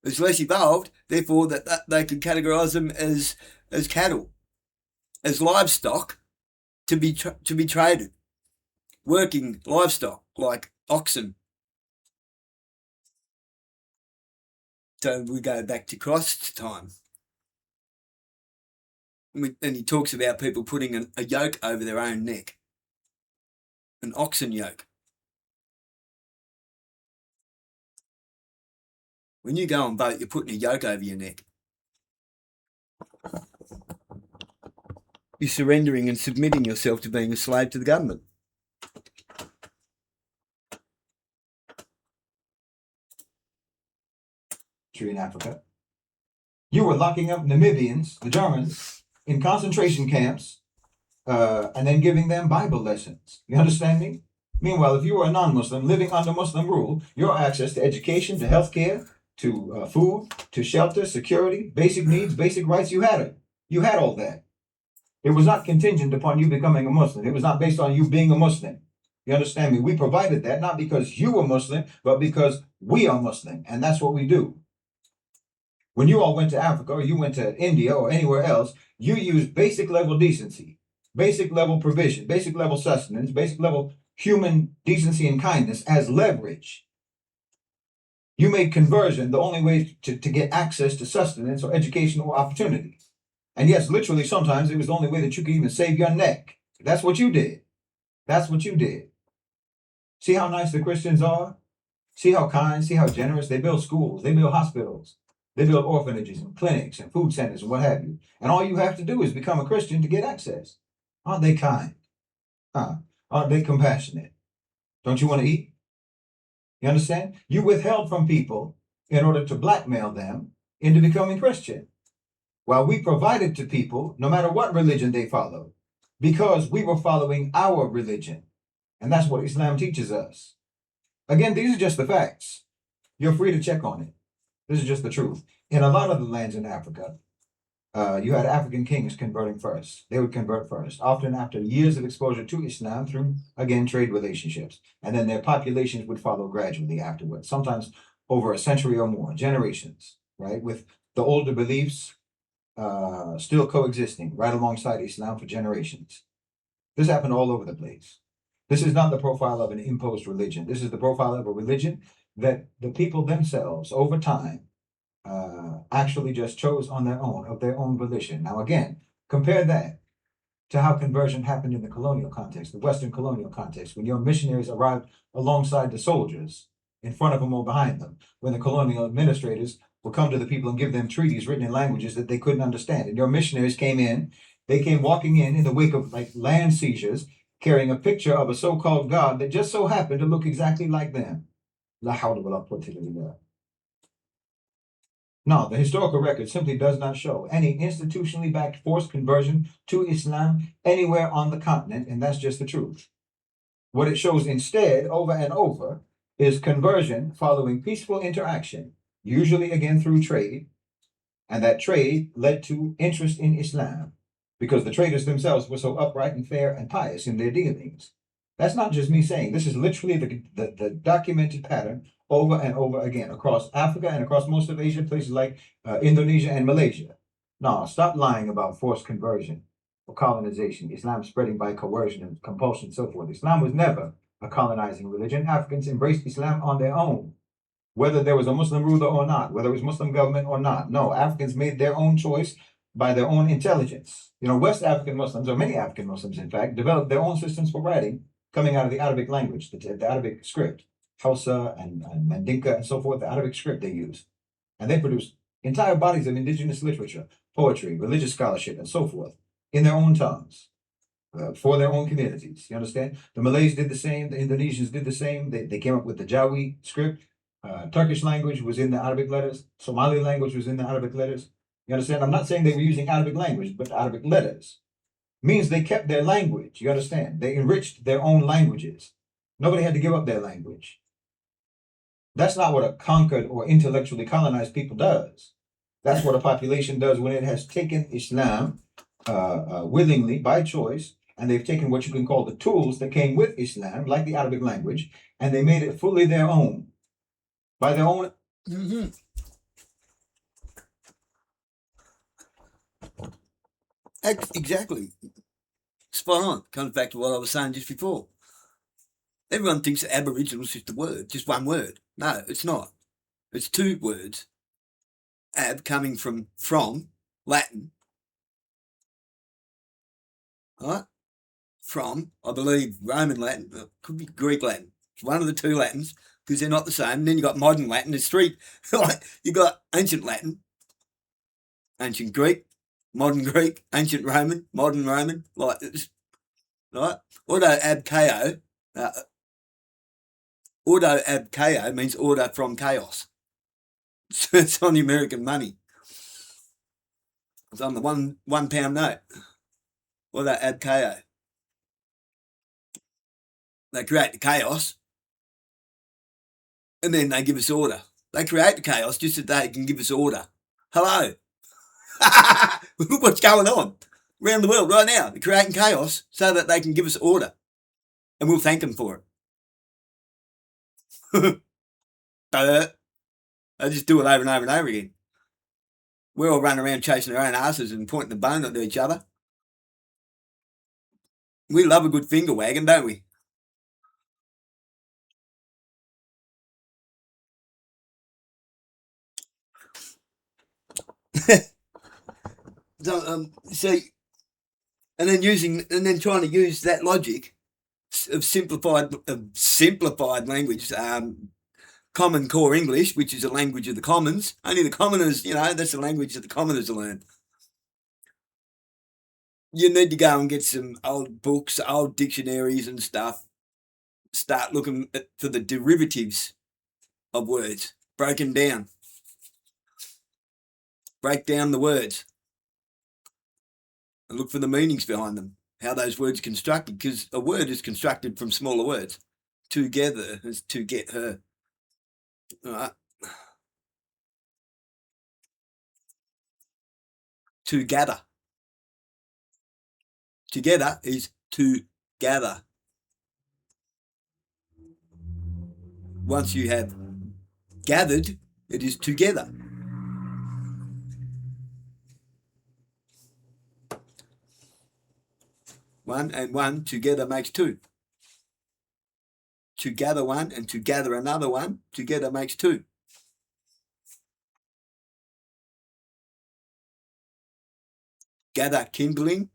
As less evolved, therefore that they could categorise them as cattle, as livestock to be traded, working livestock like oxen. So we go back to Christ's time. And he talks about people putting a yoke over their own neck, an oxen yoke. When you go on boat, you're putting a yoke over your neck. You're surrendering and submitting yourself to being a slave to the government. In Africa, you were locking up Namibians, the Germans, in concentration camps, and then giving them Bible lessons. You understand me? Meanwhile, if you were a non-Muslim living under Muslim rule, your access to education, to healthcare, to food, to shelter, security, basic needs, basic rights, you had it. You had all that. It was not contingent upon you becoming a Muslim. It was not based on you being a Muslim. You understand me? We provided that not because you were Muslim, but because we are Muslim, and that's what we do. When you all went to Africa, or you went to India, or anywhere else, you used basic level decency, basic level provision, basic level sustenance, basic level human decency and kindness as leverage. You made conversion the only way to get access to sustenance or educational opportunity. And yes, literally, sometimes it was the only way that you could even save your neck. That's what you did. That's what you did. See how nice the Christians are? See how kind, see how generous. They build schools, they build hospitals. They build orphanages and clinics and food centers and what have you. And all you have to do is become a Christian to get access. Aren't they kind? Aren't they compassionate? Don't you want to eat? You understand? You withheld from people in order to blackmail them into becoming Christian, while we provided to people no matter what religion they followed, because we were following our religion. And that's what Islam teaches us. Again, these are just the facts. You're free to check on it. This is just the truth. In a lot of the lands in Africa, you had African kings converting first. They would convert first, often after years of exposure to Islam through, again, trade relationships. And then their populations would follow gradually afterwards, sometimes over a century or more, generations, right? With the older beliefs still coexisting right alongside Islam for generations. This happened all over the place. This is not the profile of an imposed religion. This is the profile of a religion that the people themselves, over time, actually just chose on their own, of their own volition. Now, again, compare that to how conversion happened in the colonial context, the Western colonial context, when your missionaries arrived alongside the soldiers, in front of them or behind them, when the colonial administrators would come to the people and give them treaties written in languages that they couldn't understand. And your missionaries came in, they came walking in the wake of like land seizures, carrying a picture of a so-called God that just so happened to look exactly like them. La hawla wa la quwwata illa billah. No, the historical record simply does not show any institutionally backed forced conversion to Islam anywhere on the continent, and that's just the truth. What it shows instead, over and over, is conversion following peaceful interaction, usually again through trade, and that trade led to interest in Islam because the traders themselves were so upright and fair and pious in their dealings. That's not just me saying. This is literally the documented pattern over and over again across Africa and across most of Asia, places like Indonesia and Malaysia. No, stop lying about forced conversion or colonization, Islam spreading by coercion and compulsion and so forth. Islam was never a colonizing religion. Africans embraced Islam on their own, whether there was a Muslim ruler or not, whether it was Muslim government or not. No, Africans made their own choice by their own intelligence. You know, West African Muslims, or many African Muslims, in fact, developed their own systems for writing coming out of the Arabic language, the Arabic script, Hausa and Mandinka and so forth, the Arabic script they used. And they produced entire bodies of indigenous literature, poetry, religious scholarship, and so forth in their own tongues. For their own communities, you understand? The Malays did the same, the Indonesians did the same. They came up with the Jawi script. Turkish language was in the Arabic letters. Somali language was in the Arabic letters. You understand? I'm not saying they were using Arabic language, but Arabic letters means they kept their language. You understand? They enriched their own languages. Nobody had to give up their language. That's not what a conquered or intellectually colonized people does. That's what a population does when it has taken Islam willingly by choice, and they've taken what you can call the tools that came with Islam, like the Arabic language, and they made it fully their own. By their own. Mm-hmm. Exactly. Spot on. Comes back to what I was saying just before. Everyone thinks that Aboriginal is just a word, just one word. No, it's not. It's two words. Ab coming from Latin. Right? From, I believe, Roman Latin. Could be Greek Latin. It's one of the two Latins, because they're not the same. And then you got modern Latin. There's three. Like, you got ancient Latin, ancient Greek, modern Greek, ancient Roman, modern Roman, like this, right? Auto ab ko means order from chaos. So it's on the American money. It's on the one pound note. Auto ab ko. They create the chaos, and then they give us order. They create the chaos just so they can give us order. Hello. Look what's going on around the world right now. They're creating chaos so that they can give us order. And we'll thank them for it. They just do it over and over and over again. We're all running around chasing our own asses and pointing the bone at each other. We love a good finger wagging, don't we? So, see, and then trying to use that logic of simplified language, Common Core English, which is a language of the commons. Only the commoners, that's the language that the commoners learn. You need to go and get some old books, old dictionaries and stuff. Start looking for the derivatives of words, broken down. Break down the words and look for the meanings behind them, how those words are constructed, because a word is constructed from smaller words. Together is to get her. All right. To gather. Together is to gather. Once you have gathered, it is together. One and one together makes two. To gather one and to gather another one together makes two. Gather kindling,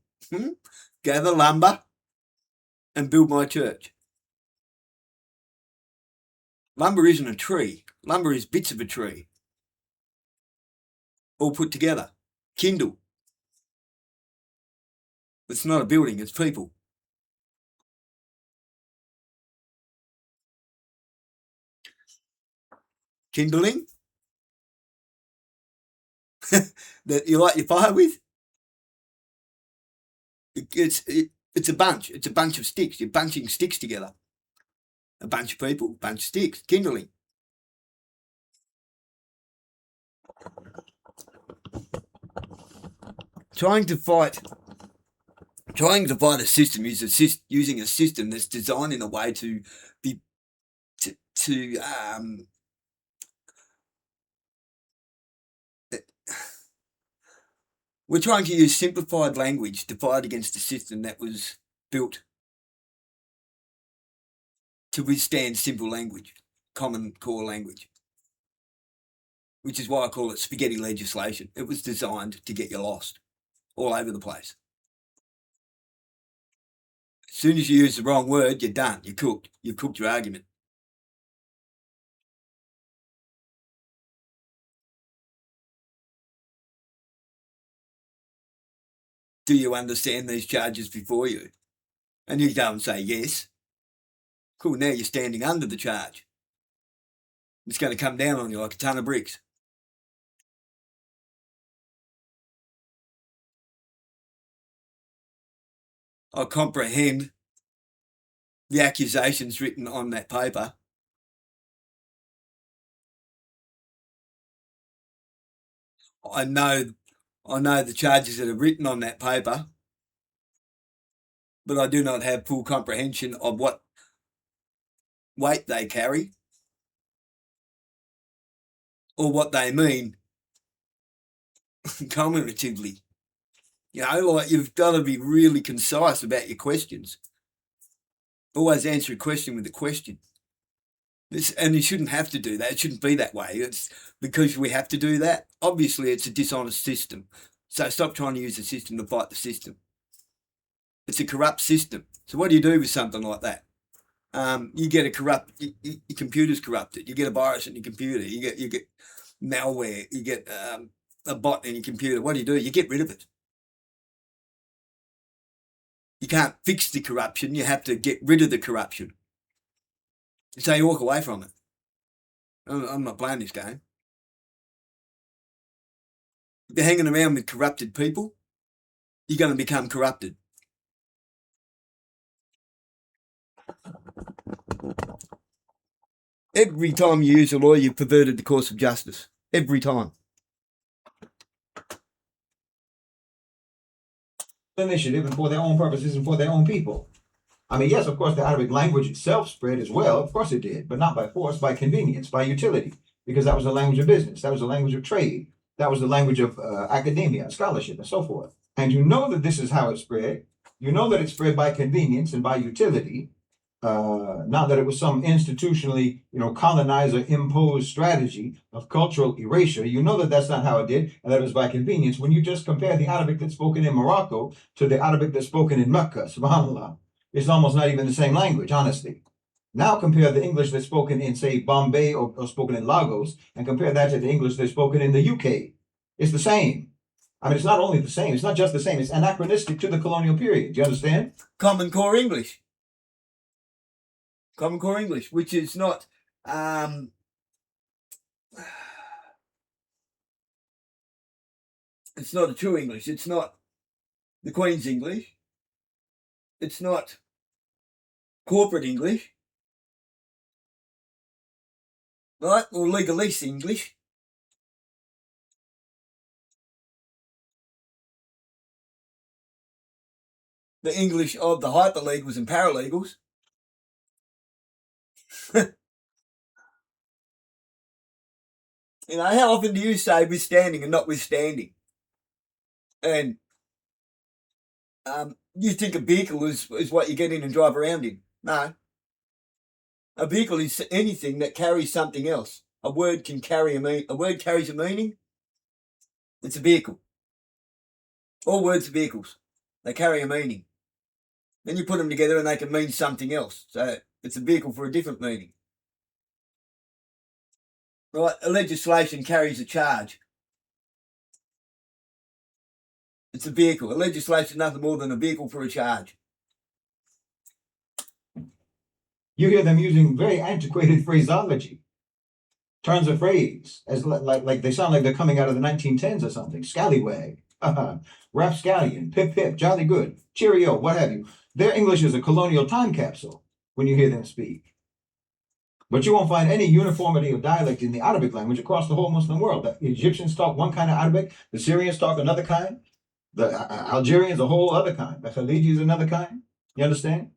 gather lumber, and build my church. Lumber isn't a tree. Lumber is bits of a tree, all put together. Kindle. It's not a building, it's people. Kindling that you light your fire with. It's a bunch. It's a bunch of sticks. You're bunching sticks together. A bunch of people, bunch of sticks. Kindling. Trying to fight a system is using a system that's designed in a way to be we're trying to use simplified language to fight against a system that was built to withstand simple language, common core language, which is why I call it spaghetti legislation. It was designed to get you lost all over the place. As soon as you use the wrong word, you're done. You're cooked. You've cooked your argument. Do you understand these charges before you? And you go and say yes. Cool, now you're standing under the charge. It's going to come down on you like a ton of bricks. I comprehend the accusations written on that paper. I know the charges that are written on that paper, but I do not have full comprehension of what weight they carry or what they mean commemoratively. You've got to be really concise about your questions. Always answer a question with a question. And you shouldn't have to do that. It shouldn't be that way. It's because we have to do that. Obviously, it's a dishonest system. So stop trying to use the system to fight the system. It's a corrupt system. So what do you do with something like that? You get your computer's corrupted. You get a virus in your computer. You get malware. You get a bot in your computer. What do? You get rid of it. You can't fix the corruption. You have to get rid of the corruption. So you walk away from it. I'm not playing this game. If you're hanging around with corrupted people, you're going to become corrupted. Every time you use a law, you've perverted the course of justice. Every time. Initiative and for their own purposes and for their own people. I mean, yes, of course, the Arabic language itself spread as well. Of course it did, but not by force, by convenience, by utility, because that was the language of business. That was the language of trade. That was the language of academia, scholarship, and so forth. And you know that this is how it spread. You know that it spread by convenience and by utility, not that it was some institutionally, colonizer imposed strategy of cultural erasure. You know that that's not how it did, and that it was by convenience. When you just compare the Arabic that's spoken in Morocco to the Arabic that's spoken in Mecca, subhanAllah, it's almost not even the same language, honestly. Now compare the English that's spoken in, say, Bombay or spoken in Lagos, and compare that to the English that's spoken in the UK. It's the same. I mean, it's not only the same, it's not just the same, it's anachronistic to the colonial period. Do you understand? Common Core English. Common Core English, which is not it's not a true English. It's not the Queen's English. It's not corporate English. Right? Or legalese English. The English of the hyperlegals and paralegals. You know, how often do you say withstanding and not withstanding? And you think a vehicle is what you get in and drive around in. No. A vehicle is anything that carries something else. A word can carry a word carries a meaning. It's a vehicle. All words are vehicles. They carry a meaning. Then you put them together and they can mean something else. So it's a vehicle for a different meaning. Right? A legislation carries a charge. It's a vehicle. A legislation is nothing more than a vehicle for a charge. You hear them using very antiquated phraseology, turns of phrase, as like they sound like they're coming out of the 1910s or something. Scallywag, rapscallion, pip pip, jolly good, cheerio, what have you. Their English is a colonial time capsule when you hear them speak. But you won't find any uniformity of dialect in the Arabic language across the whole Muslim world. The Egyptians talk one kind of Arabic, the Syrians talk another kind, the Algerians a whole other kind, the Khalijis another kind. You understand?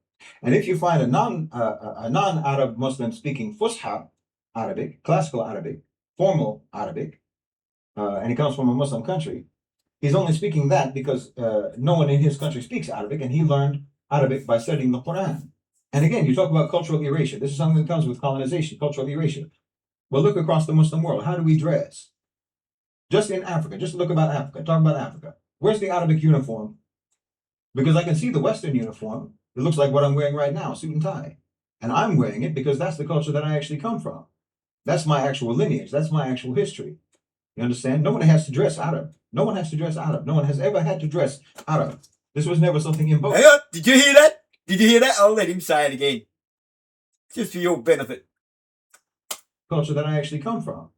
And if you find a non-Arab Muslim speaking Fusha Arabic, classical Arabic, formal Arabic, and he comes from a Muslim country, he's only speaking that because no one in his country speaks Arabic, and he learned Arabic by studying the Quran. And again, you talk about cultural erasure. This is something that comes with colonization, cultural erasure. Well, look across the Muslim world. How do we dress? Just in Africa, just look about Africa, talk about Africa. Where's the Arabic uniform? Because I can see the Western uniform. It looks like what I'm wearing right now, suit and tie. And I'm wearing it because that's the culture that I actually come from. That's my actual lineage. That's my actual history. You understand? No one has to dress Arab. No one has to dress Arab. No one has ever had to dress Arab. This was never something imposed. Hang on, did you hear that? Did you hear that? I'll let him say it again. Just for your benefit. Culture that I actually come from.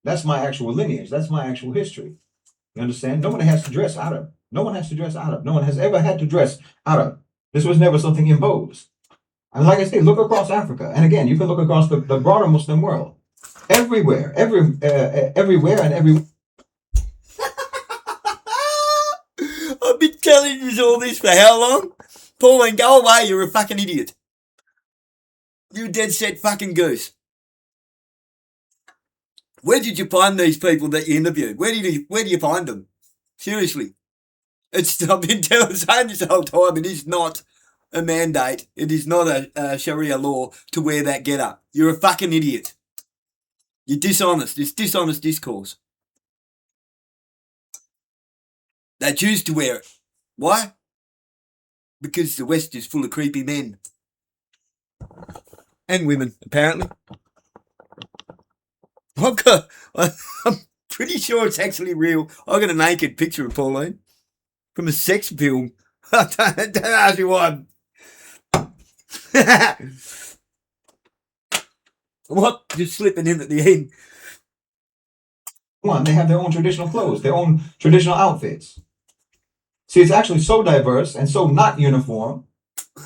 That's my actual lineage. That's my actual history. You understand? No one has to dress Arab. No one has to dress Arab. No one has ever had to dress Arab. This was never something imposed. And like I say, look across Africa. And again, you can look across the broader Muslim world. Everywhere, everywhere and every. I've been telling you all this for how long? Pauline, go away, you're a fucking idiot. You dead set fucking goose. Where did you find these people that you interviewed? Where do you find them? Seriously. I've been saying this the whole time, it is not a mandate. It is not a Sharia law to wear that get-up. You're a fucking idiot. You're dishonest. It's dishonest discourse. They choose to wear it. Why? Because the West is full of creepy men. And women, apparently. I'm pretty sure it's actually real. I got a naked picture of Pauline from a sex film. Don't ask me why. What? Just slipping in at the end. One, they have their own traditional clothes, their own traditional outfits. See, it's actually so diverse and so not uniform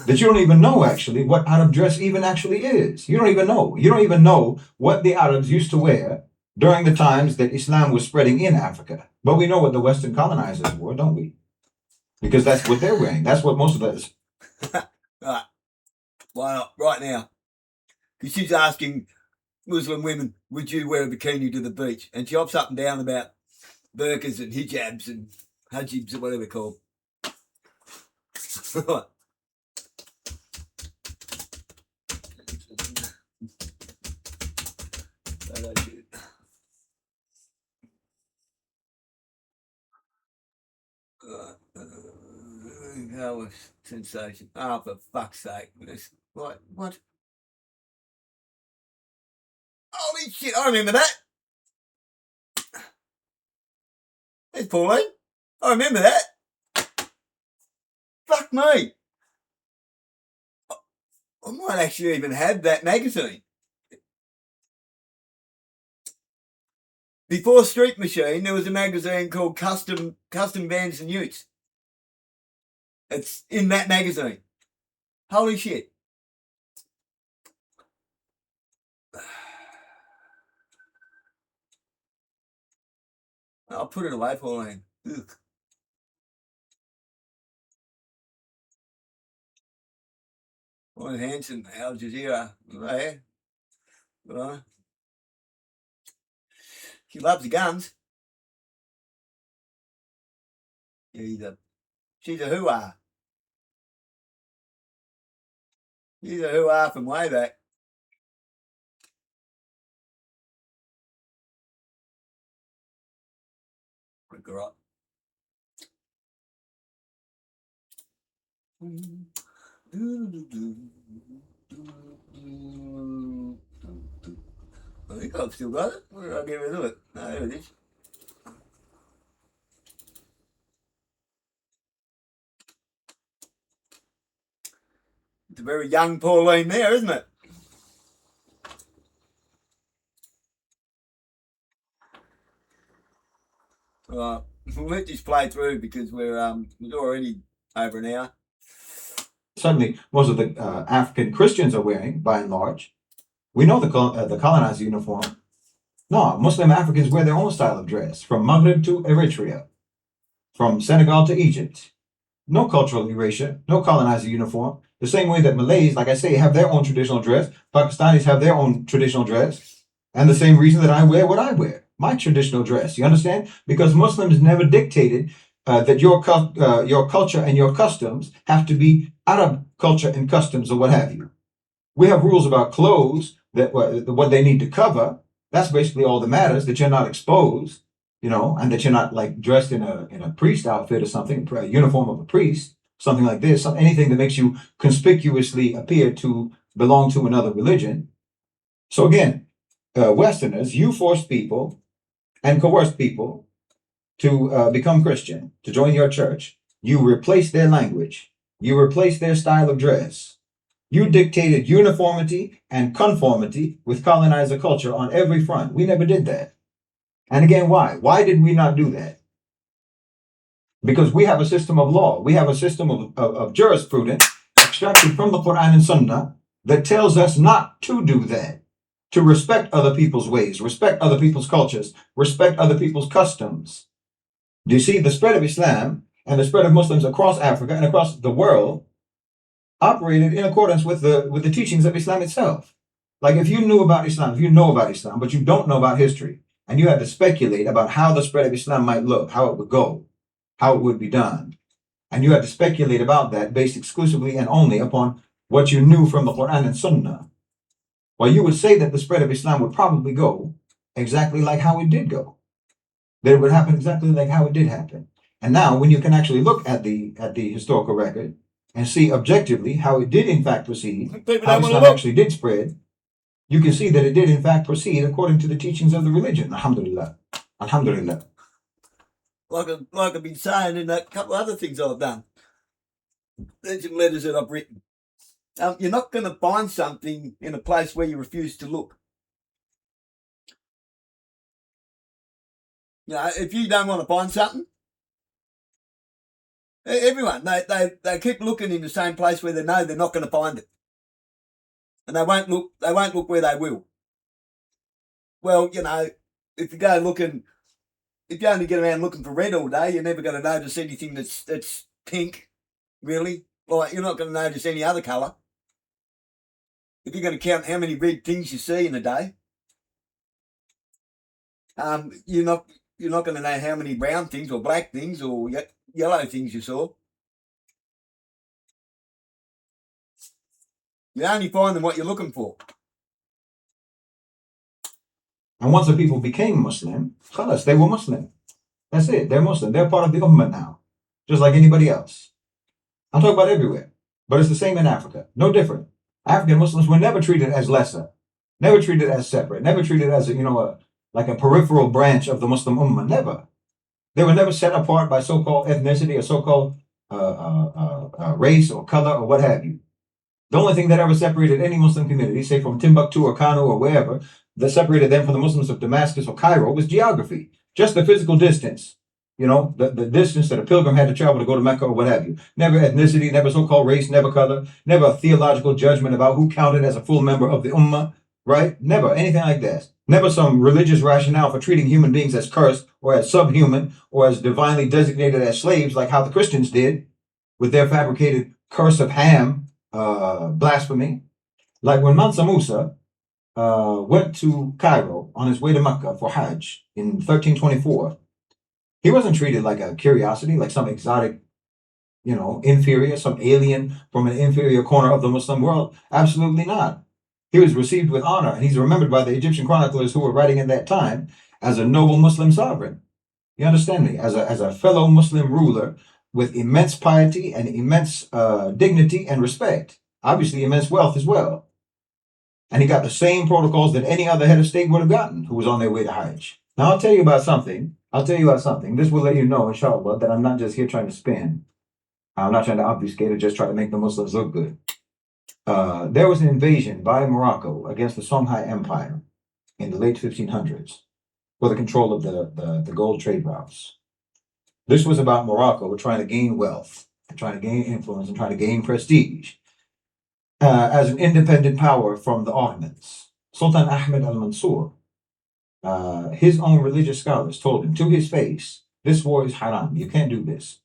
that you don't even know actually what Arab dress even actually is. You don't even know. You don't even know what the Arabs used to wear during the times that Islam was spreading in Africa. But we know what the Western colonizers wore, don't we? Because that's what they're wearing. That's what most of us. Right. Why not? Right now. Because she's asking Muslim women, would you wear a bikini to the beach? And she hops up and down about burqas and hijabs and hajibs or whatever they're called. Right. That was sensation. Oh, for fuck's sake. What? Holy shit, I remember that. There's Pauline. I remember that. Fuck me. I might actually even have that magazine. Before Street Machine, there was a magazine called Custom Vans and Utes. It's in that magazine. Holy shit. I'll put it away, Pauline. Ugh. Pauline Hanson, Al Jazeera. Right. Right. She loves the guns. Yeah, she's a hoo-ah. She's a hoo-ah from way back. Quick her up. I think I've still got it. Where did I get rid of it? No, there it is. It's a very young Pauline there, isn't it? We'll let this play through because we're already over an hour. Certainly, most of the African Christians are wearing, by and large. We know the colonizer uniform. No, Muslim Africans wear their own style of dress, from Maghreb to Eritrea, from Senegal to Egypt. No cultural erasure, no colonizer uniform. The same way that Malays, like I say, have their own traditional dress, Pakistanis have their own traditional dress, and the same reason that I wear what I wear, my traditional dress. You understand? Because Muslims never dictated that your culture and your customs have to be Arab culture and customs or what have you. We have rules about clothes that what they need to cover. That's basically all that matters, that you're not exposed, and that you're not like dressed in a priest outfit or something, a uniform of a priest, something like this, anything that makes you conspicuously appear to belong to another religion. So again, Westerners, you forced people and coerced people to become Christian, to join your church. You replaced their language. You replaced their style of dress. You dictated uniformity and conformity with colonizer culture on every front. We never did that. And again, why? Why did we not do that? Because we have a system of law. We have a system of jurisprudence extracted from the Quran and Sunnah that tells us not to do that. To respect other people's ways, respect other people's cultures, respect other people's customs. Do you see the spread of Islam and the spread of Muslims across Africa and across the world operated in accordance with the teachings of Islam itself? Like if you knew about Islam, if you know about Islam, but you don't know about history, and you had to speculate about how the spread of Islam might look, how it would go, how it would be done, and you had to speculate about that based exclusively and only upon what you knew from the Quran and Sunnah, well, you would say that the spread of Islam would probably go exactly like how it did go. That it would happen exactly like how it did happen. And now, when you can actually look at the historical record and see objectively how it did in fact proceed, how Islam actually did spread, you can see that it did in fact proceed according to the teachings of the religion. Alhamdulillah. Alhamdulillah. Like I've been saying in a couple of other things I've done. There's some letters that I've written. You're not going to find something in a place where you refuse to look. If you don't want to find something, everyone, they keep looking in the same place where they know they're not going to find it. And they won't look where they will. Well, if you go looking, if you only get around looking for red all day, you're never going to notice anything that's pink, really. Like, you're not going to notice any other colour. If you're going to count how many red things you see in a day, you're not going to know how many brown things or black things or yellow things you saw. You only find them what you're looking for. And once the people became Muslim, khalas, they were Muslim. That's it. They're Muslim. They're part of the Ummah now, just like anybody else. I'm talking about everywhere, but it's the same in Africa. No different. African Muslims were never treated as lesser. never treated as separate, never treated as like a peripheral branch of the Muslim Ummah. Never. They were never set apart by so-called ethnicity or so-called race or color or what have you. The only thing that ever separated any Muslim community, say from Timbuktu or Kano or wherever, that separated them from the Muslims of Damascus or Cairo was geography, just the physical distance. The distance that a pilgrim had to travel to go to Mecca or what have you. Never ethnicity, never so-called race, never color, never a theological judgment about who counted as a full member of the Ummah, right? Never anything like that. Never some religious rationale for treating human beings as cursed or as subhuman or as divinely designated as slaves, like how the Christians did with their fabricated curse of Ham blasphemy. Like when Mansa Musa went to Cairo on his way to Mecca for Hajj in 1324, he wasn't treated like a curiosity, like some exotic, inferior, some alien from an inferior corner of the Muslim world. Absolutely not. He was received with honor, and he's remembered by the Egyptian chroniclers who were writing at that time as a noble Muslim sovereign. You understand me? As a fellow Muslim ruler with immense piety and immense dignity and respect. Obviously, immense wealth as well. And he got the same protocols that any other head of state would have gotten who was on their way to Hajj. Now, I'll tell you about something. This will let you know, inshallah, that I'm not just here trying to spin. I'm not trying to obfuscate or just try to make the Muslims look good. There was an invasion by Morocco against the Songhai Empire in the late 1500s for the control of the gold trade routes. This was about Morocco trying to gain wealth, and trying to gain influence, and trying to gain prestige as an independent power from the Ottomans. Sultan Ahmed al-Mansur, his own religious scholars told him to his face, this war is haram. You can't do this.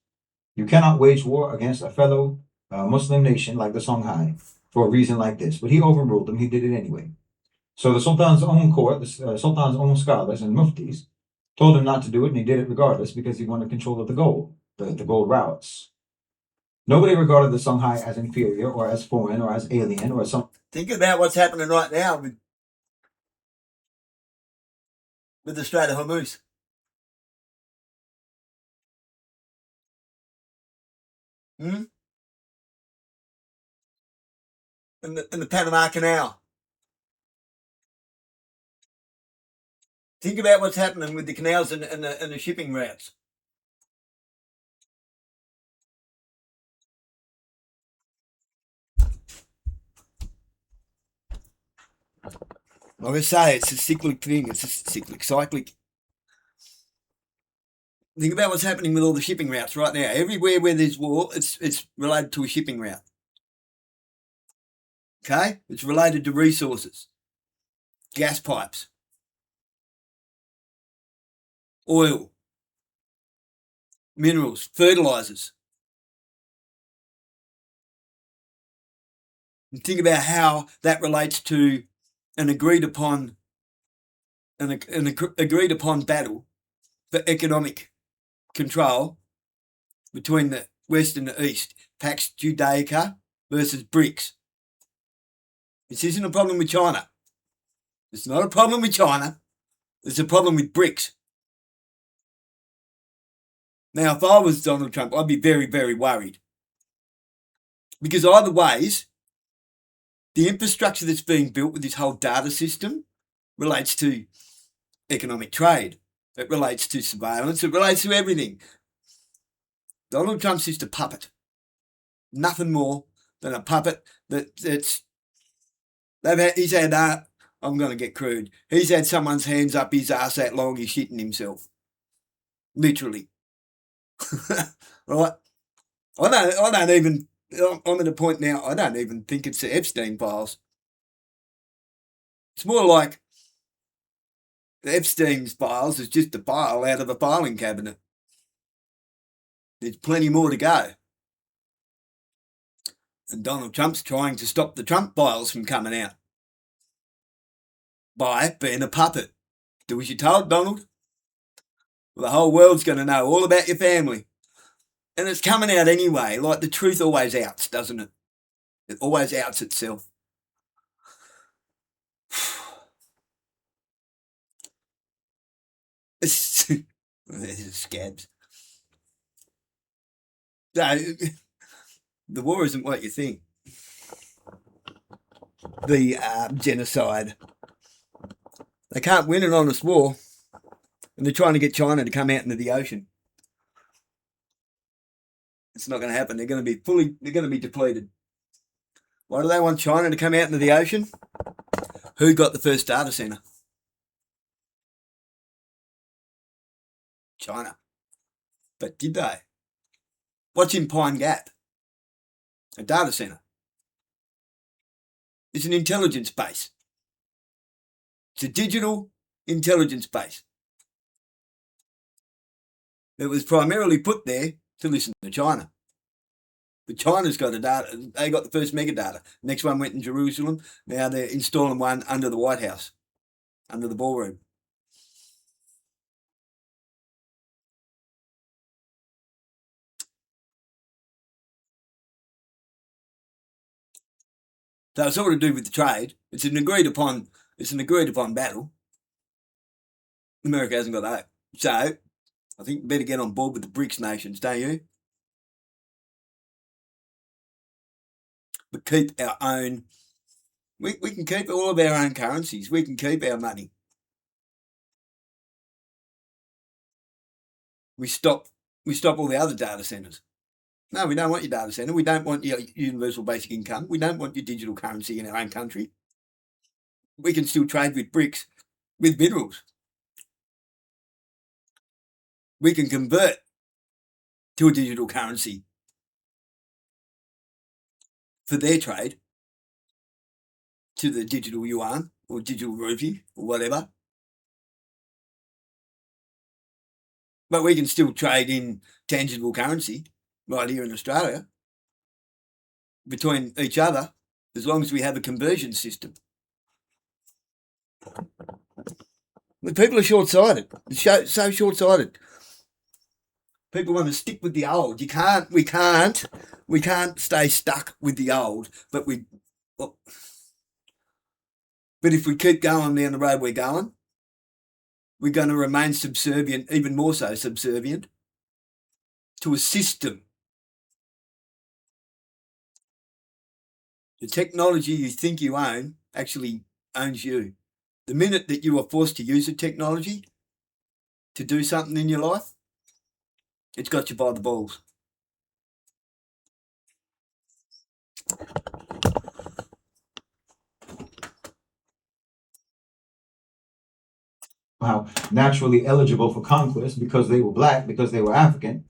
You cannot wage war against a fellow Muslim nation like the Songhai for a reason like this. But he overruled them. He did it anyway. So the Sultan's own court, the Sultan's own scholars and muftis told him not to do it, and he did it regardless because he wanted control of the gold, the gold routes. Nobody regarded the Songhai as inferior or as foreign or as alien or as some. Think about what's happening right now with the Strait of Hormuz. And the Panama Canal. Think about what's happening with the canals and the shipping routes. Like I say, it's a cyclic thing. It's a cyclic. Think about what's happening with all the shipping routes right now. Everywhere where there's war, it's related to a shipping route. Okay? It's related to resources. Gas pipes. Oil. Minerals. Fertilizers. And think about how that relates to an agreed upon battle for economic control between the West and the East. Pax Judaica versus BRICS. This isn't a problem with China. It's not a problem with China. It's a problem with BRICS. Now, if I was Donald Trump, I'd be very, very worried. Because either ways, the infrastructure that's being built with this whole data system relates to economic trade. It relates to surveillance. It relates to everything. Donald Trump's just a puppet. Nothing more than a puppet he's had, I'm going to get crude. He's had someone's hands up his ass that long he's shitting himself. Literally. Right? I'm at a point now, I don't even think it's the Epstein files. It's more like the Epstein's files is just a file out of a filing cabinet. There's plenty more to go. And Donald Trump's trying to stop the Trump files from coming out by being a puppet. Do as you're told, Donald. Well, the whole world's going to know all about your family. And it's coming out anyway. Like the truth always outs, doesn't it? It always outs itself. It's scabs. No, the war isn't what you think. The genocide They can't win an honest war, and they're trying to get China to come out into the ocean. It's not going to happen. They're going to be depleted. Why do they want China to come out into the ocean? Who got the first data center? China. But did they? What's in Pine Gap? A data center. It's an intelligence base. It's a digital intelligence base. It was primarily put there to listen to China. But China's got they got the first megadata. Next one went in Jerusalem. Now they're installing one under the White House, under the ballroom. So it's all to do with the trade. It's an agreed upon battle. America hasn't got that. So I think we better get on board with the BRICS nations, don't you? But keep our own. We can keep all of our own currencies. We can keep our money. We stop all the other data centers. No, we don't want your data center. We don't want your universal basic income. We don't want your digital currency in our own country. We can still trade with BRICS, with minerals. We can convert to a digital currency for their trade, to the digital yuan or digital rupee or whatever. But we can still trade in tangible currency right here in Australia between each other as long as we have a conversion system. But people are short-sighted. It's so short-sighted. People want to stick with the old. We can't stay stuck with the old. But if we keep going down the road we're going to remain subservient, even more so subservient, to a system. The technology you think you own actually owns you. The minute that you are forced to use the technology to do something in your life, it's got you by the balls. Wow, naturally eligible for conquest because they were black, because they were African.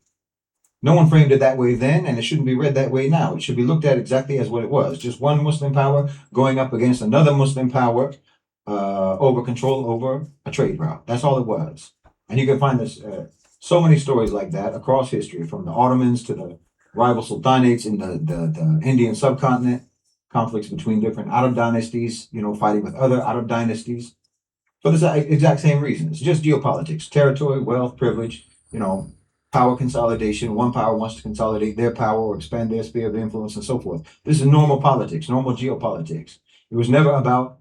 No one framed it that way then, and it shouldn't be read that way now. It should be looked at exactly as what it was. Just one Muslim power going up against another Muslim power over control over a trade route. That's all it was. And you can find this so many stories like that across history, from the Ottomans to the rival sultanates in the Indian subcontinent, conflicts between different Arab dynasties, fighting with other Arab dynasties. For the exact same reasons, just geopolitics, territory, wealth, privilege, power consolidation. One power wants to consolidate their power or expand their sphere of influence and so forth. This is normal politics, normal geopolitics. It was never about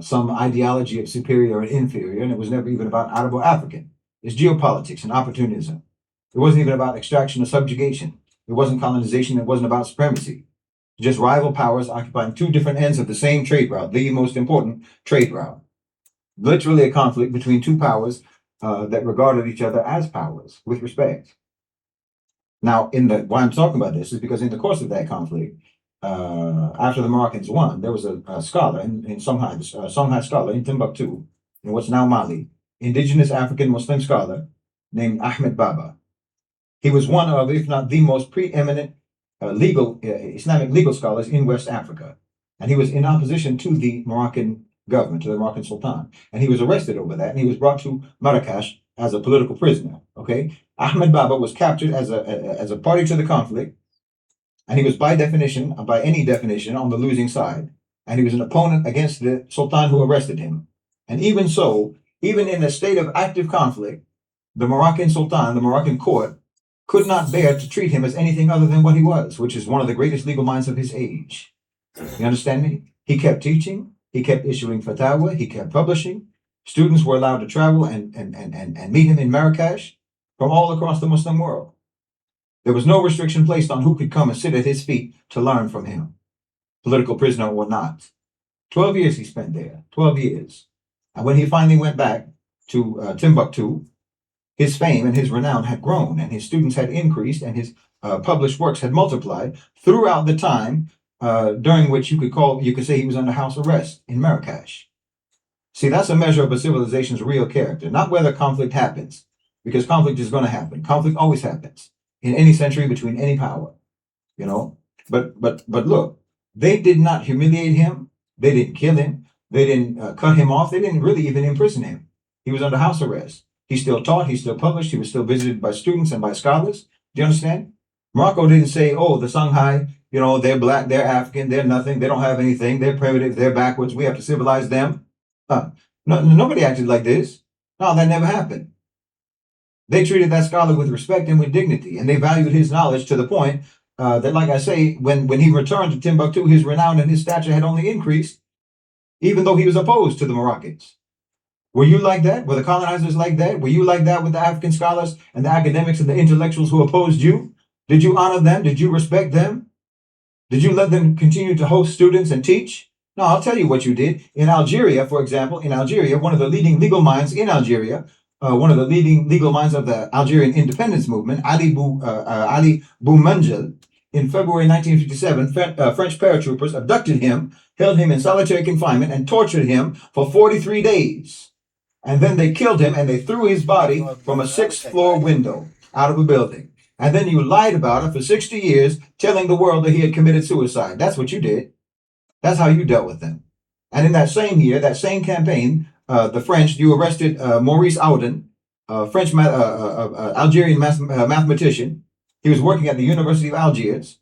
some ideology of superior and inferior, and it was never even about Arab or African. It's geopolitics and opportunism. It wasn't even about extraction or subjugation. It wasn't colonization. It wasn't about supremacy. Just rival powers occupying two different ends of the same trade route, the most important trade route. Literally a conflict between two powers that regarded each other as powers with respect. Now, why I'm talking about this is because in the course of that conflict, after the Moroccans won, there was a scholar in Songhai, a Songhai scholar in Timbuktu, in what's now Mali, indigenous African Muslim scholar named Ahmed Baba. He was one of, if not the most preeminent Islamic legal scholars in West Africa. And he was in opposition to the Moroccan government, to the Moroccan Sultan. And he was arrested over that, and he was brought to Marrakesh as a political prisoner. Okay, Ahmed Baba was captured as a party to the conflict, and he was by any definition, on the losing side. And he was an opponent against the Sultan who arrested him. And even so, even in a state of active conflict, the Moroccan Sultan, the Moroccan court, could not bear to treat him as anything other than what he was, which is one of the greatest legal minds of his age. You understand me? He kept teaching. He kept issuing fatwa. He kept publishing. Students were allowed to travel and meet him in Marrakesh from all across the Muslim world. There was no restriction placed on who could come and sit at his feet to learn from him, political prisoner or not. 12 years he spent there. 12 years. And when he finally went back to Timbuktu, his fame and his renown had grown, and his students had increased, and his published works had multiplied throughout the time during which you could say he was under house arrest in Marrakesh. See, that's a measure of a civilization's real character, not whether conflict happens, because conflict is going to happen. Conflict always happens in any century between any power, you know. But look, they did not humiliate him. They didn't kill him. They didn't cut him off. They didn't really even imprison him. He was under house arrest. He still taught. He still published. He was still visited by students and by scholars. Do you understand? Morocco didn't say, "Oh, the Songhai, they're black, they're African, they're nothing, they don't have anything, they're primitive, they're backwards. We have to civilize them." No, nobody acted like this. No, that never happened. They treated that scholar with respect and with dignity, and they valued his knowledge to the point that, like I say, when he returned to Timbuktu, his renown and his stature had only increased, even though he was opposed to the Moroccans. Were you like that? Were the colonizers like that? Were you like that with the African scholars and the academics and the intellectuals who opposed you? Did you honor them? Did you respect them? Did you let them continue to host students and teach? No, I'll tell you what you did. In Algeria, for example, one of the leading legal minds in Algeria, one of the leading legal minds of the Algerian independence movement, Ali Boumendjel, in February 1957, French paratroopers abducted him, held him in solitary confinement, and tortured him for 43 days. And then they killed him, and they threw his body from a 6th-floor window out of a building. And then you lied about it for 60 years, telling the world that he had committed suicide. That's what you did. That's how you dealt with them. And in that same year, that same campaign, you arrested Maurice Auden, a French Algerian mathematician. He was working at the University of Algiers.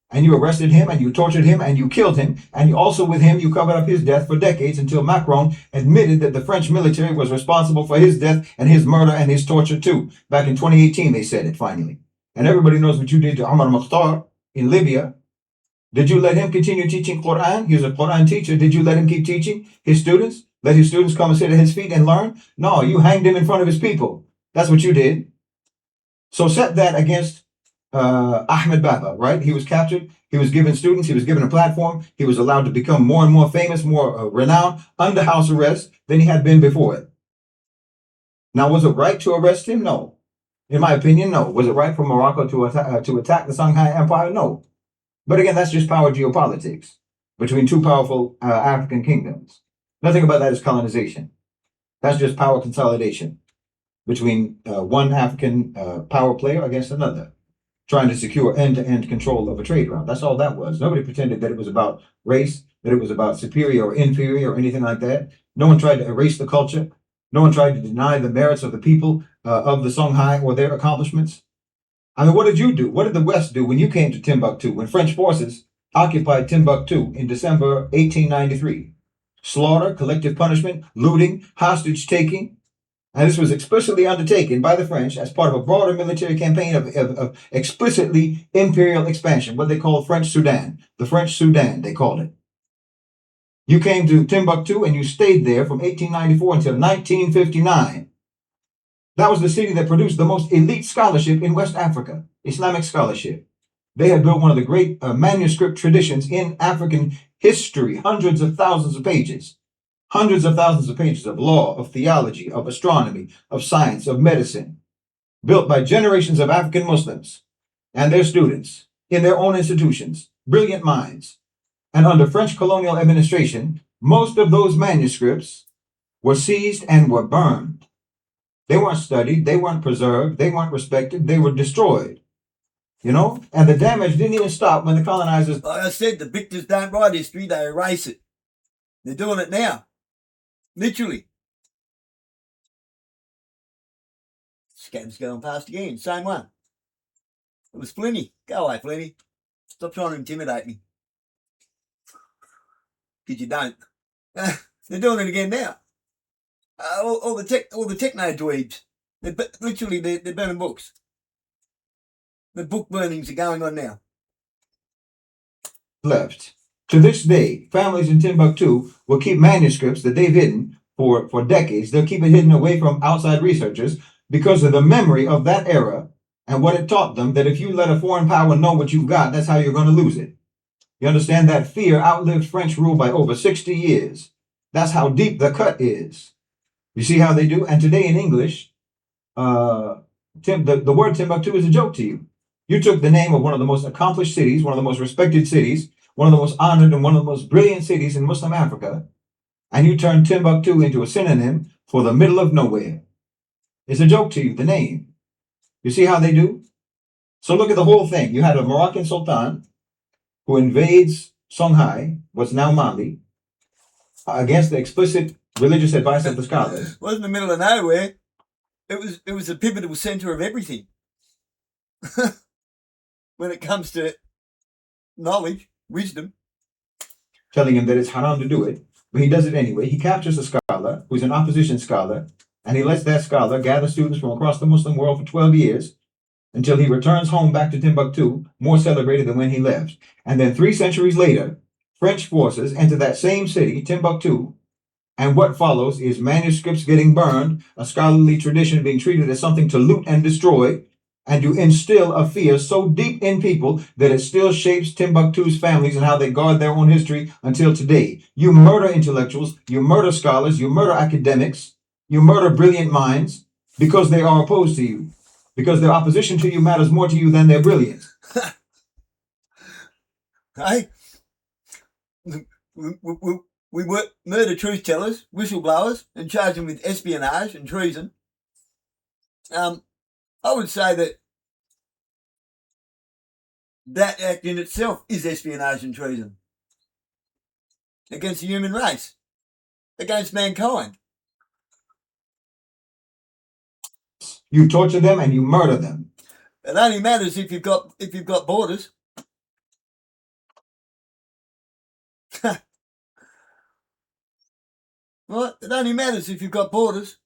And you arrested him, and you tortured him, and you killed him. And you also, with him, you covered up his death for decades until Macron admitted that the French military was responsible for his death and his murder and his torture too. Back in 2018, they said it finally. And everybody knows what you did to Omar Mukhtar in Libya. Did you let him continue teaching Quran? He was a Quran teacher. Did you let him keep teaching his students? Let his students come and sit at his feet and learn? No, you hanged him in front of his people. That's what you did. So set that against Ahmed Baba, right? He was captured. He was given students. He was given a platform. He was allowed to become more and more famous, more renowned under house arrest than he had been before it. Now, was it right to arrest him? No. In my opinion, no. Was it right for Morocco to attack the Songhai Empire? No. But again, that's just power geopolitics between two powerful African kingdoms. Nothing about that is colonization. That's just power consolidation between one African power player against another, trying to secure end-to-end control of a trade route. That's all that was. Nobody pretended that it was about race, that it was about superior or inferior or anything like that. No one tried to erase the culture. No one tried to deny the merits of the people of the Songhai or their accomplishments. I mean, what did you do? What did the West do when you came to Timbuktu, when French forces occupied Timbuktu in December 1893? Slaughter, collective punishment, looting, hostage taking. And this was explicitly undertaken by the French as part of a broader military campaign of explicitly imperial expansion, what they call French Sudan. The French Sudan, they called it. You came to Timbuktu and you stayed there from 1894 until 1959. That was the city that produced the most elite scholarship in West Africa, Islamic scholarship. They had built one of the great manuscript traditions in African history, hundreds of thousands of pages of law, of theology, of astronomy, of science, of medicine, built by generations of African Muslims and their students in their own institutions, brilliant minds. And under French colonial administration, most of those manuscripts were seized and were burned. They weren't studied, they weren't preserved, they weren't respected, they were destroyed. And the damage didn't even stop when the colonizers... Like I said, the victors don't write history, they erase it. They're doing it now. Literally. Scab's going past again, same one. It was Flinny. Go away, Flinny. Stop trying to intimidate me. Because you don't. They're doing it again now. All the techno dweebs. They're burning books. The book burnings are going on now. Left. To this day, families in Timbuktu will keep manuscripts that they've hidden for decades. They'll keep it hidden away from outside researchers because of the memory of that era and what it taught them, that if you let a foreign power know what you've got, that's how you're going to lose it. You understand that fear outlived French rule by over 60 years. That's how deep the cut is. You see how they do? And today in English, the word Timbuktu is a joke to you. You took the name of one of the most accomplished cities, one of the most respected cities, one of the most honored and one of the most brilliant cities in Muslim Africa, and you turned Timbuktu into a synonym for the middle of nowhere. It's a joke to you, the name. You see how they do? So look at the whole thing. You had a Moroccan Sultan who invades Songhai, what's now Mali, against the explicit religious advice of the scholars. It wasn't the middle of nowhere. It was the pivotal center of everything. When it comes to knowledge, wisdom. Telling him that it's haram to do it, but he does it anyway. He captures a scholar who's an opposition scholar, and he lets that scholar gather students from across the Muslim world for 12 years until he returns home back to Timbuktu, more celebrated than when he left. And then 3 centuries later, French forces enter that same city, Timbuktu, and what follows is manuscripts getting burned, a scholarly tradition being treated as something to loot and destroy, and you instill a fear so deep in people that it still shapes Timbuktu's families and how they guard their own history until today. You murder intellectuals, you murder scholars, you murder academics, you murder brilliant minds because they are opposed to you, because their opposition to you matters more to you than their brilliance. Hey, we murder truth tellers, whistleblowers, and charge them with espionage and treason. I would say that act in itself is espionage and treason against the human race, against mankind. You torture them and you murder them. It only matters if you've got borders. What? It only matters if you've got borders.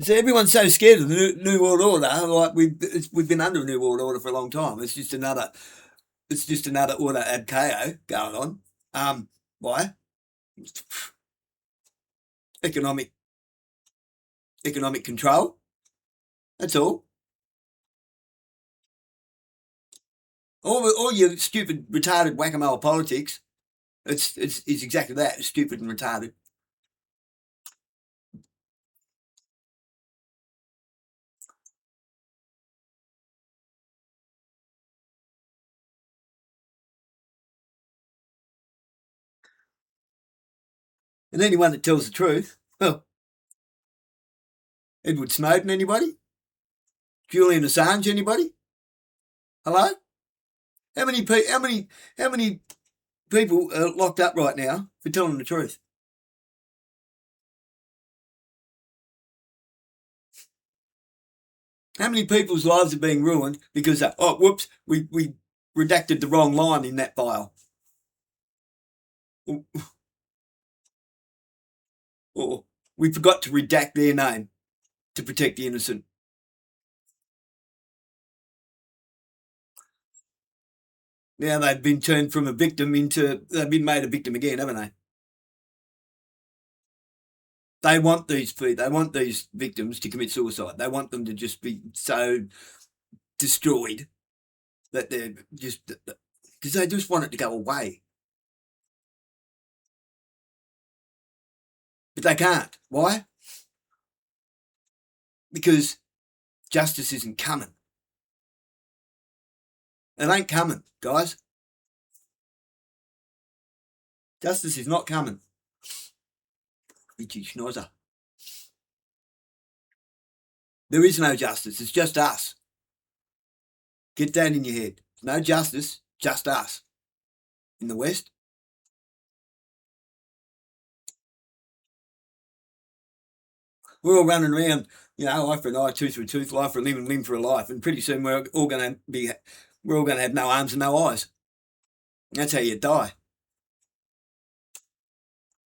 So everyone's so scared of the New World Order. Like we've been under a New World Order for a long time. It's just another order ad chaos going on. Why? Economic control. That's all. All your stupid, retarded whack-a-mole politics. It's exactly that. It's stupid and retarded. And anyone that tells the truth, well, Edward Snowden, anybody? Julian Assange, anybody? Hello? How many people are locked up right now for telling the truth? How many people's lives are being ruined because whoops, we redacted the wrong line in that file? Or we forgot to redact their name to protect the innocent. Now they've been turned from a victim they've been made a victim again, haven't they? They want these victims to commit suicide. They want them to just be so destroyed that they're just, because they just want it to go away. But they can't. Why? Because justice isn't coming. It ain't coming, guys. Justice is not coming. Richie Schnozzer. There is no justice. It's just us. Get that in your head. No justice, just us. In the West. We're all running around, eye for an eye, tooth for a tooth, life for a limb for a life, and pretty soon we're all going to have no arms and no eyes. That's how you die.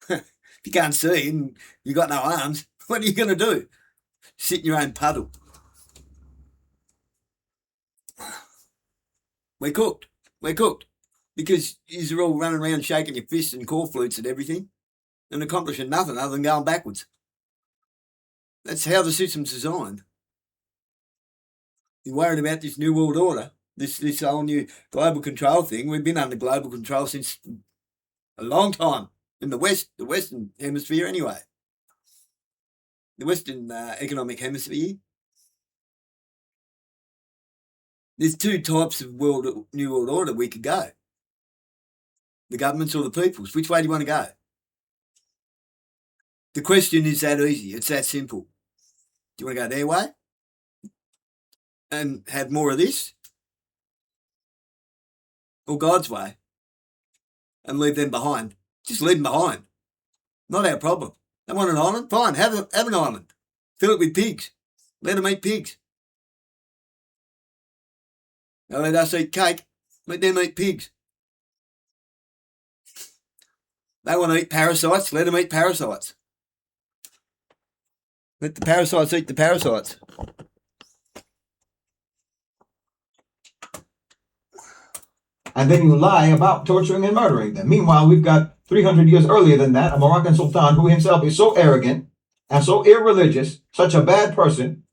If you can't see and you got no arms, what are you going to do? Sit in your own puddle. We're cooked. Because you're all running around shaking your fists and call flutes at everything and accomplishing nothing other than going backwards. That's how the system's designed. You're worried about this New World Order. This whole new global control thing. We've been under global control since a long time in the Western Hemisphere anyway. The Western economic hemisphere. There's two types of new world order we could go. The governments or the peoples. Which way do you want to go? The question is that easy. It's that simple. Do you want to go their way and have more of this? Or God's way and leave them behind? Just leave them behind. Not our problem. They want an island? Fine, have an island. Fill it with pigs. Let them eat pigs. They let us eat cake. Let them eat pigs. They want to eat parasites. Let them eat parasites. Let the parasites eat the parasites. And then you lie about torturing and murdering them. Meanwhile, we've got 300 years earlier than that, a Moroccan sultan who himself is so arrogant and so irreligious, such a bad person,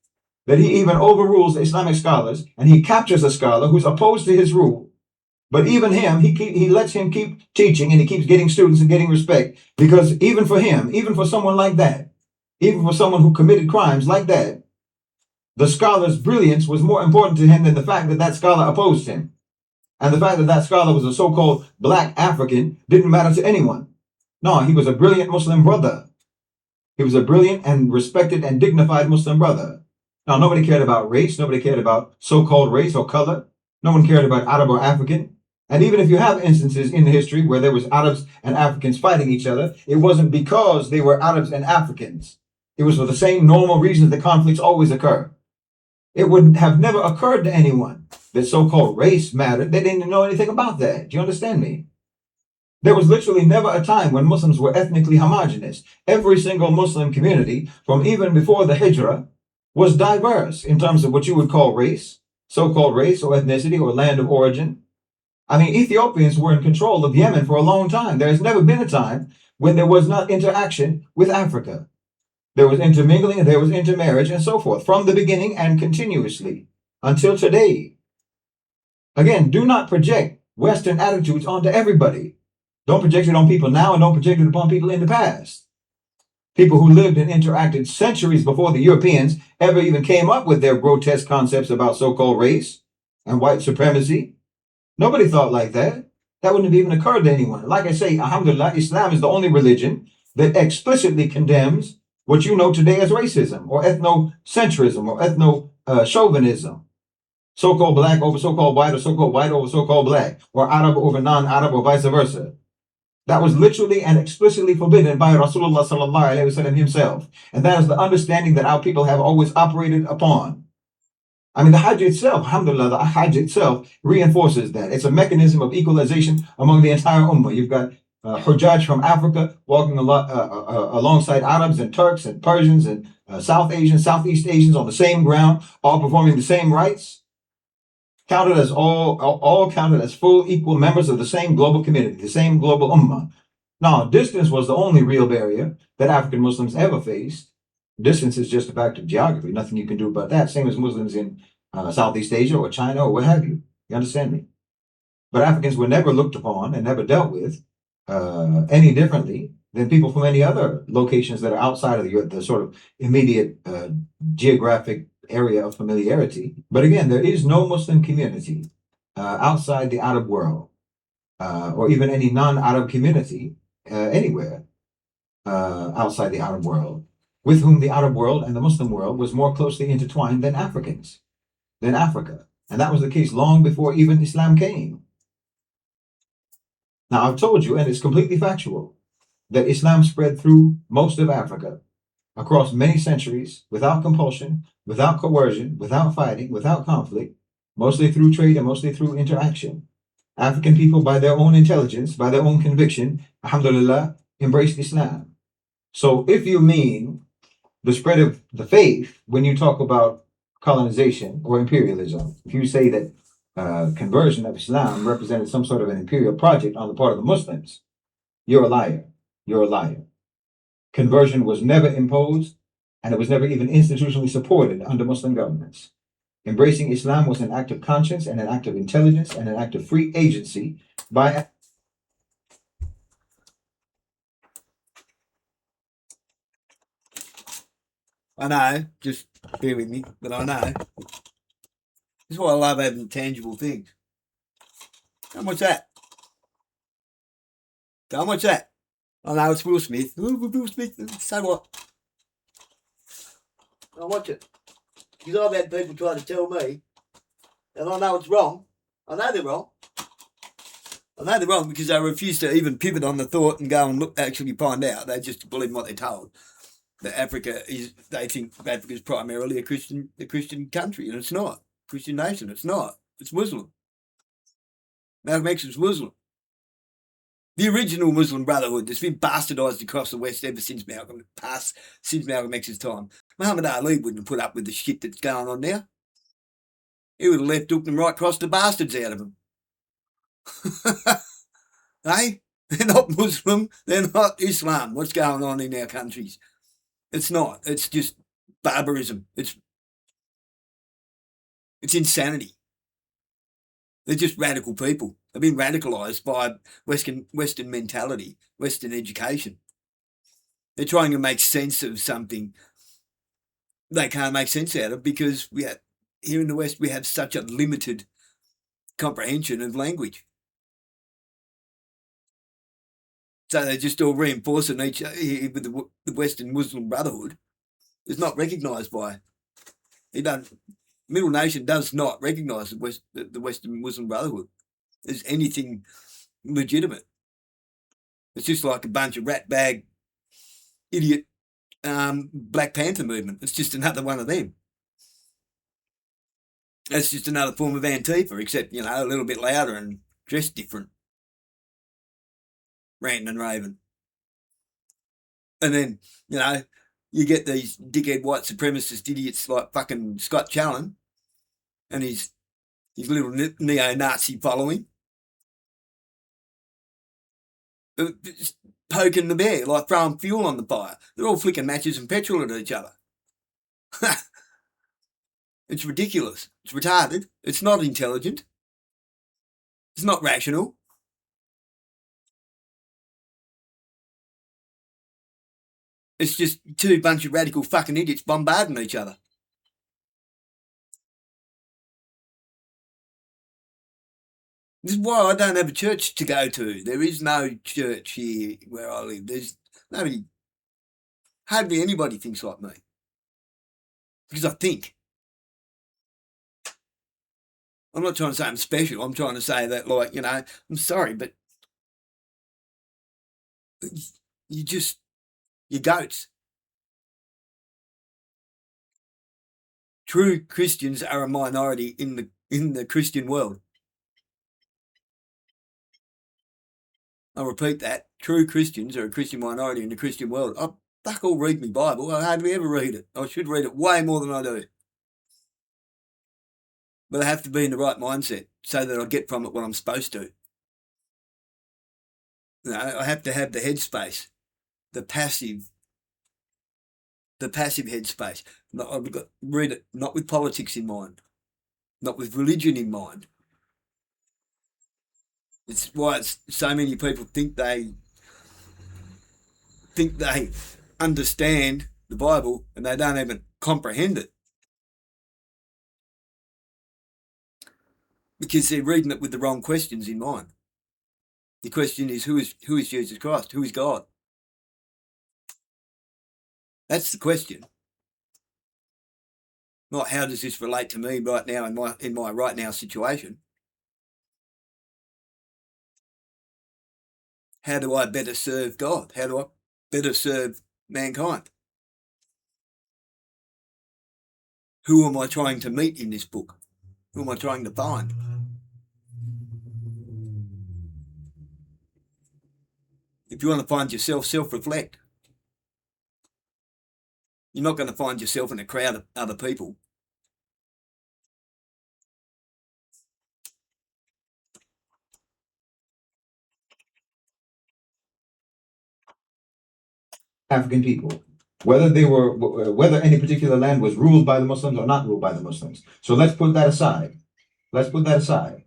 that he even overrules the Islamic scholars, and he captures a scholar who's opposed to his rule. But even him, he lets him keep teaching, and he keeps getting students and getting respect, because even for him, even for someone like that, even for someone who committed crimes like that, the scholar's brilliance was more important to him than the fact that that scholar opposed him. And the fact that that scholar was a so-called black African didn't matter to anyone. No, he was a brilliant Muslim brother. He was a brilliant and respected and dignified Muslim brother. Now, nobody cared about race. Nobody cared about so-called race or color. No one cared about Arab or African. And even if you have instances in history where there was Arabs and Africans fighting each other, it wasn't because they were Arabs and Africans. It was for the same normal reasons that conflicts always occur. It would have never occurred to anyone that so-called race mattered. They didn't know anything about that. Do you understand me? There was literally never a time when Muslims were ethnically homogenous. Every single Muslim community, from even before the Hijrah, was diverse in terms of what you would call race, so-called race or ethnicity or land of origin. I mean, Ethiopians were in control of Yemen for a long time. There has never been a time when there was not interaction with Africa. There was intermingling and there was intermarriage and so forth from the beginning and continuously until today. Again, do not project Western attitudes onto everybody. Don't project it on people now and don't project it upon people in the past. People who lived and interacted centuries before the Europeans ever even came up with their grotesque concepts about so-called race and white supremacy. Nobody thought like that. That wouldn't have even occurred to anyone. Like I say, alhamdulillah, Islam is the only religion that explicitly condemns what you know today as racism or ethnocentrism or ethno-chauvinism. So-called black over so-called white or so-called white over so-called black or Arab over non-Arab or vice versa. That was literally and explicitly forbidden by Rasulullah sallallahu alaihi wasallam himself. And that is the understanding that our people have always operated upon. I mean, the Hajj itself, alhamdulillah, the Hajj itself reinforces that. It's a mechanism of equalization among the entire ummah. You've got Hujjaj from Africa walking alongside Arabs and Turks and Persians and South Asians, Southeast Asians on the same ground, all performing the same rites, counted as all counted as full equal members of the same global community, the same global ummah. Now, distance was the only real barrier that African Muslims ever faced. Distance is just a fact of geography. Nothing you can do about that. Same as Muslims in Southeast Asia or China or what have you. You understand me? But Africans were never looked upon and never dealt with any differently than people from any other locations that are outside of the sort of immediate geographic area of familiarity. But again, there is no Muslim community outside the Arab world or even any non-Arab community anywhere outside the Arab world with whom the Arab world and the Muslim world was more closely intertwined than Africans, than Africa. And that was the case long before even Islam came. Now, I've told you, and it's completely factual, that Islam spread through most of Africa across many centuries without compulsion, without coercion, without fighting, without conflict, mostly through trade and mostly through interaction. African people, by their own intelligence, by their own conviction, alhamdulillah, embraced Islam. So if you mean the spread of the faith when you talk about colonization or imperialism, if you say that conversion of Islam represented some sort of an imperial project on the part of the Muslims, you're a liar. You're a liar. Conversion was never imposed, and it was never even institutionally supported under Muslim governments. Embracing Islam was an act of conscience and an act of intelligence and an act of free agency by I know, just bear with me, but I know. This is why I love having tangible things. How much that? How much that? I know it's Will Smith. Ooh, Will Smith, so what? I watch it. Because I've had people try to tell me, and I know it's wrong. I know they're wrong. I know they're wrong because they refuse to even pivot on the thought and go and look, actually find out. They just believe what they're told. That Africa is, they think Africa is primarily a Christian country, and it's not. Christian nation, it's not. It's Muslim. Malcolm X was Muslim. The original Muslim Brotherhood that's been bastardised across the West ever since Malcolm X's time. Muhammad Ali wouldn't have put up with the shit that's going on now. He would have left, hooked them right across the bastards out of them. Hey? They're not Muslim. They're not Islam. What's going on in our countries? It's not. It's just barbarism. It's insanity. They're just radical people. They've been radicalised by Western mentality, Western education. They're trying to make sense of something they can't make sense out of because here in the West we have such a limited comprehension of language. So they're just all reinforcing each other with the Western Muslim Brotherhood. It's not recognised by. Middle Nation does not recognise the Western Muslim Brotherhood as anything legitimate. It's just like a bunch of ratbag, idiot Black Panther movement. It's just another one of them. It's just another form of Antifa, except, a little bit louder and dressed different. Ranting and raving. And then, you get these dickhead white supremacist idiots like fucking Scott Challen and his little neo-Nazi following. Poking the bear, like throwing fuel on the fire. They're all flicking matches and petrol at each other. It's ridiculous. It's retarded. It's not intelligent. It's not rational. It's just two bunch of radical fucking idiots bombarding each other. This is why I don't have a church to go to. There is no church here where I live. There's hardly anybody thinks like me. Because I think. I'm not trying to say I'm special. I'm trying to say that, I'm sorry, but you're goats. True Christians are a minority in the Christian world. I'll repeat that. True Christians are a Christian minority in the Christian world. I fuck all read my Bible. I hardly ever read it. I should read it way more than I do. But I have to be in the right mindset so that I get from it what I'm supposed to. I have to have the headspace, the passive headspace. I've got to read it not with politics in mind, not with religion in mind. It's why so many people think they understand the Bible and they don't even comprehend it. Because they're reading it with the wrong questions in mind. The question is, who is Jesus Christ? Who is God? That's the question. Not how does this relate to me right now in my right now situation. How do I better serve God? How do I better serve mankind? Who am I trying to meet in this book? Who am I trying to find? If you want to find yourself, self-reflect. You're not going to find yourself in a crowd of other people. African people whether any particular land was ruled by the Muslims or not ruled by the Muslims. So let's put that aside. Let's put that aside.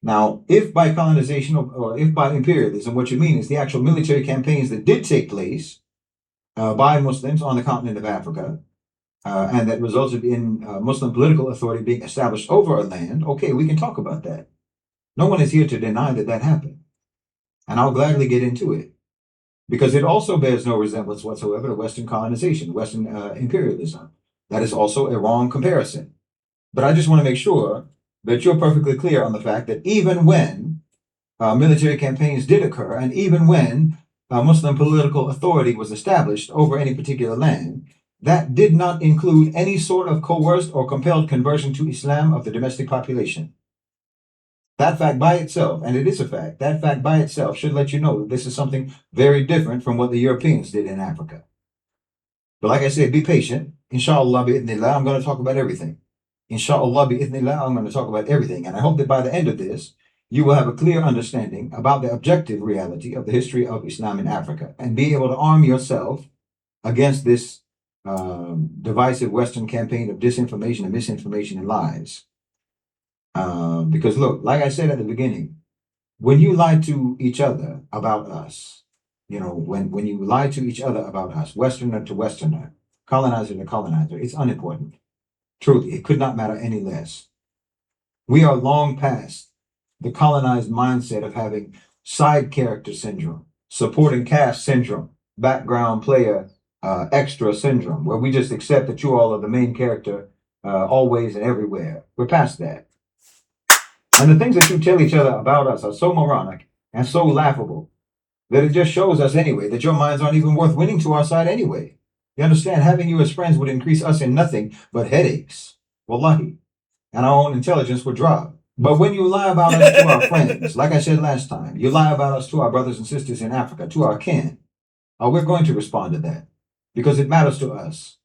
Now, if by colonization or if by imperialism, what you mean is the actual military campaigns that did take place by Muslims on the continent of Africa, and that resulted in Muslim political authority being established over a land, okay, we can talk about that. No one is here to deny that that happened. And I'll gladly get into it. Because it also bears no resemblance whatsoever to Western colonization, Western imperialism. That is also a wrong comparison. But I just want to make sure that you're perfectly clear on the fact that even when military campaigns did occur, and even when Muslim political authority was established over any particular land, that did not include any sort of coerced or compelled conversion to Islam of the domestic population. That fact by itself, and it is a fact, that fact by itself should let you know that this is something very different from what the Europeans did in Africa. But like I said, be patient. Inshallah bi'idhnillah, I'm going to talk about everything. Inshallah bi'idhnillah, I'm going to talk about everything. And I hope that by the end of this, you will have a clear understanding about the objective reality of the history of Islam in Africa and be able to arm yourself against this divisive Western campaign of disinformation and misinformation and lies. Because look, like I said at the beginning, when you lie to each other about us, when you lie to each other about us, Westerner to Westerner, colonizer to colonizer, it's unimportant. Truly, it could not matter any less. We are long past the colonized mindset of having side character syndrome, supporting cast syndrome, background player extra syndrome, where we just accept that you all are the main character always and everywhere. We're past that. And the things that you tell each other about us are so moronic and so laughable that it just shows us anyway that your minds aren't even worth winning to our side anyway. You understand? Having you as friends would increase us in nothing but headaches. Wallahi. And our own intelligence would drop. But when you lie about us to our friends, like I said last time, you lie about us to our brothers and sisters in Africa, to our kin, we're going to respond to that because it matters to us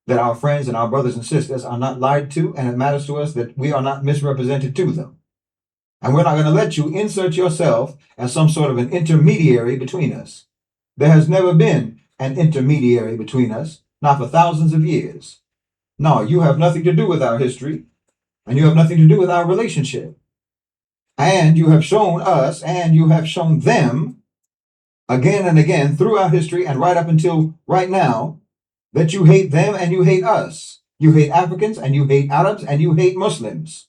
that our friends and our brothers and sisters are not lied to, and it matters to us that we are not misrepresented to them. And we're not going to let you insert yourself as some sort of an intermediary between us. There has never been an intermediary between us, not for thousands of years. No, you have nothing to do with our history, and you have nothing to do with our relationship. And you have shown us, and you have shown them, again and again, throughout history and right up until right now, that you hate them and you hate us. You hate Africans, and you hate Arabs, and you hate Muslims.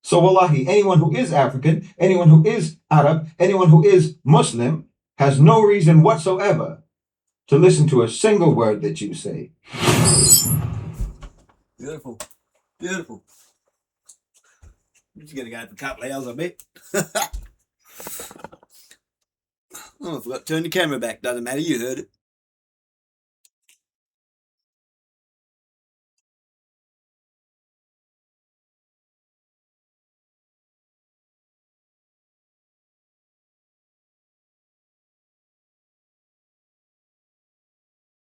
So wallahi, anyone who is African, anyone who is Arab, anyone who is Muslim has no reason whatsoever to listen to a single word that you say. Beautiful. Beautiful. It's going to go for a couple of hours, I bet. Oh, I forgot to turn the camera back. Doesn't matter, you heard it.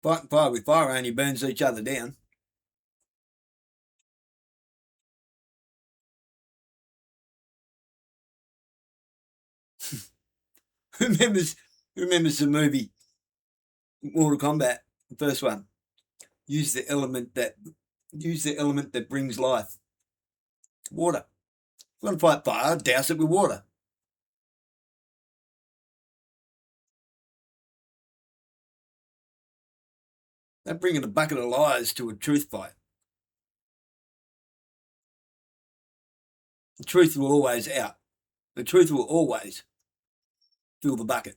Fighting fire with fire only burns each other down. Remembers the movie Mortal Kombat, the first one. Use the element that brings life. Water. If you want to fight fire, douse it with water. Don't bring in a bucket of lies to a truth fight. The truth will always out. The truth will always fill the bucket.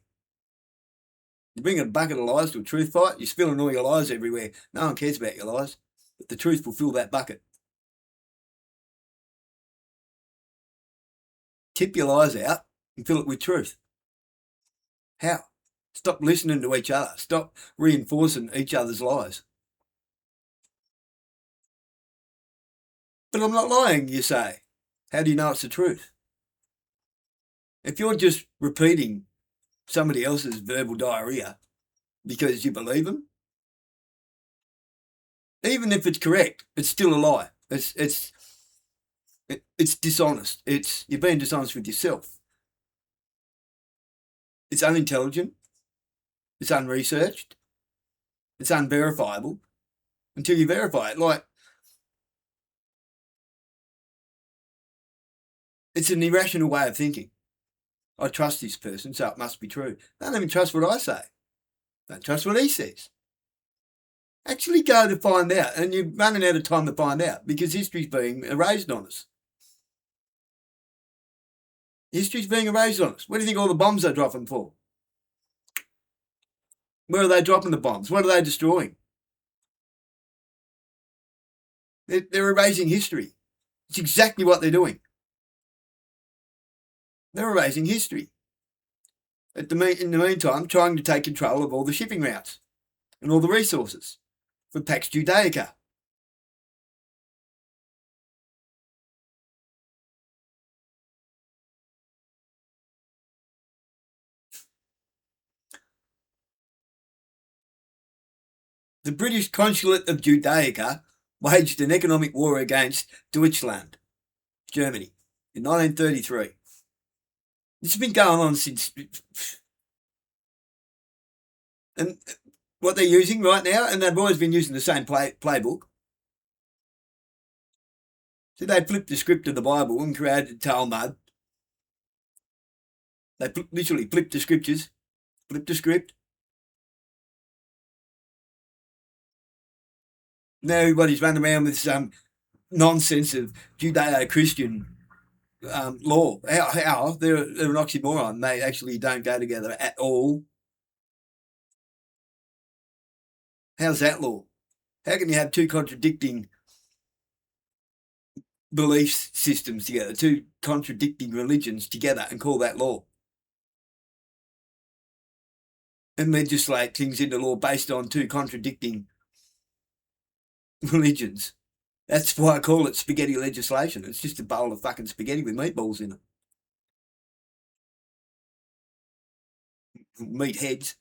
You bring a bucket of lies to a truth fight, you're spilling all your lies everywhere. No one cares about your lies, but the truth will fill that bucket. Tip your lies out and fill it with truth. How? Stop listening to each other. Stop reinforcing each other's lies. But I'm not lying, you say. How do you know it's the truth? If you're just repeating somebody else's verbal diarrhea because you believe them, even if it's correct, it's still a lie. It's dishonest. You're being dishonest with yourself. It's unintelligent. It's unresearched. It's unverifiable until you verify it. Like, it's an irrational way of thinking. I trust this person, so it must be true. I don't even trust what I say. Don't trust what he says. Actually go to find out, and you're running out of time to find out because history's being erased on us. History's being erased on us. What do you think all the bombs are dropping for? Where are they dropping the bombs? What are they destroying? They're erasing history. It's exactly what they're doing. They're erasing history. In the meantime, trying to take control of all the shipping routes and all the resources for Pax Judaica. The British Consulate of Judaica waged an economic war against Deutschland, Germany, in 1933. This has been going on since... And what they're using right now, and they've always been using the same playbook. So they flipped the script of the Bible and created Talmud. They literally flipped the scriptures, flipped the script. Now everybody's running around with some nonsense of Judeo-Christian law. How? They're an oxymoron. They actually don't go together at all. How's that law? How can you have two contradicting belief systems together, two contradicting religions together and call that law? And legislate things into law based on two contradicting religions. That's why I call it spaghetti legislation. It's just a bowl of fucking spaghetti with meatballs in it. Meat heads.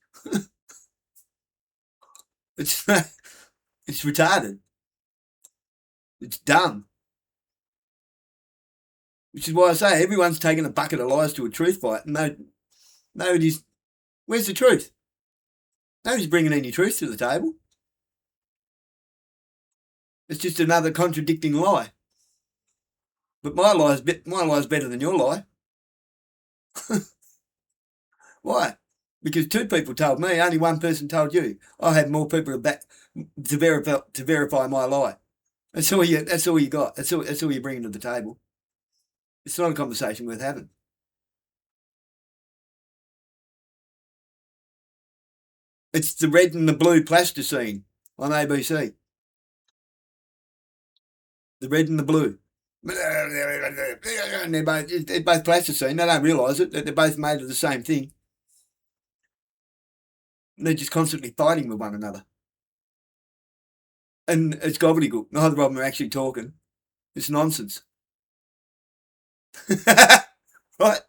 It's retarded. It's dumb. Which is why I say everyone's taking a bucket of lies to a truth fight. And nobody's... Where's the truth? Nobody's bringing any truth to the table. It's just another contradicting lie. But my lie's better than your lie. Why? Because two people told me, only one person told you. I had more people to verify my lie. That's all you got. That's all you're bringing to the table. It's not a conversation worth having. It's the red and the blue plasticine on ABC. The red and the blue. And they're both plasticine. They don't realise it. They're both made of the same thing. And they're just constantly fighting with one another. And it's gobbledygook. Neither of them are actually talking. It's nonsense. Right?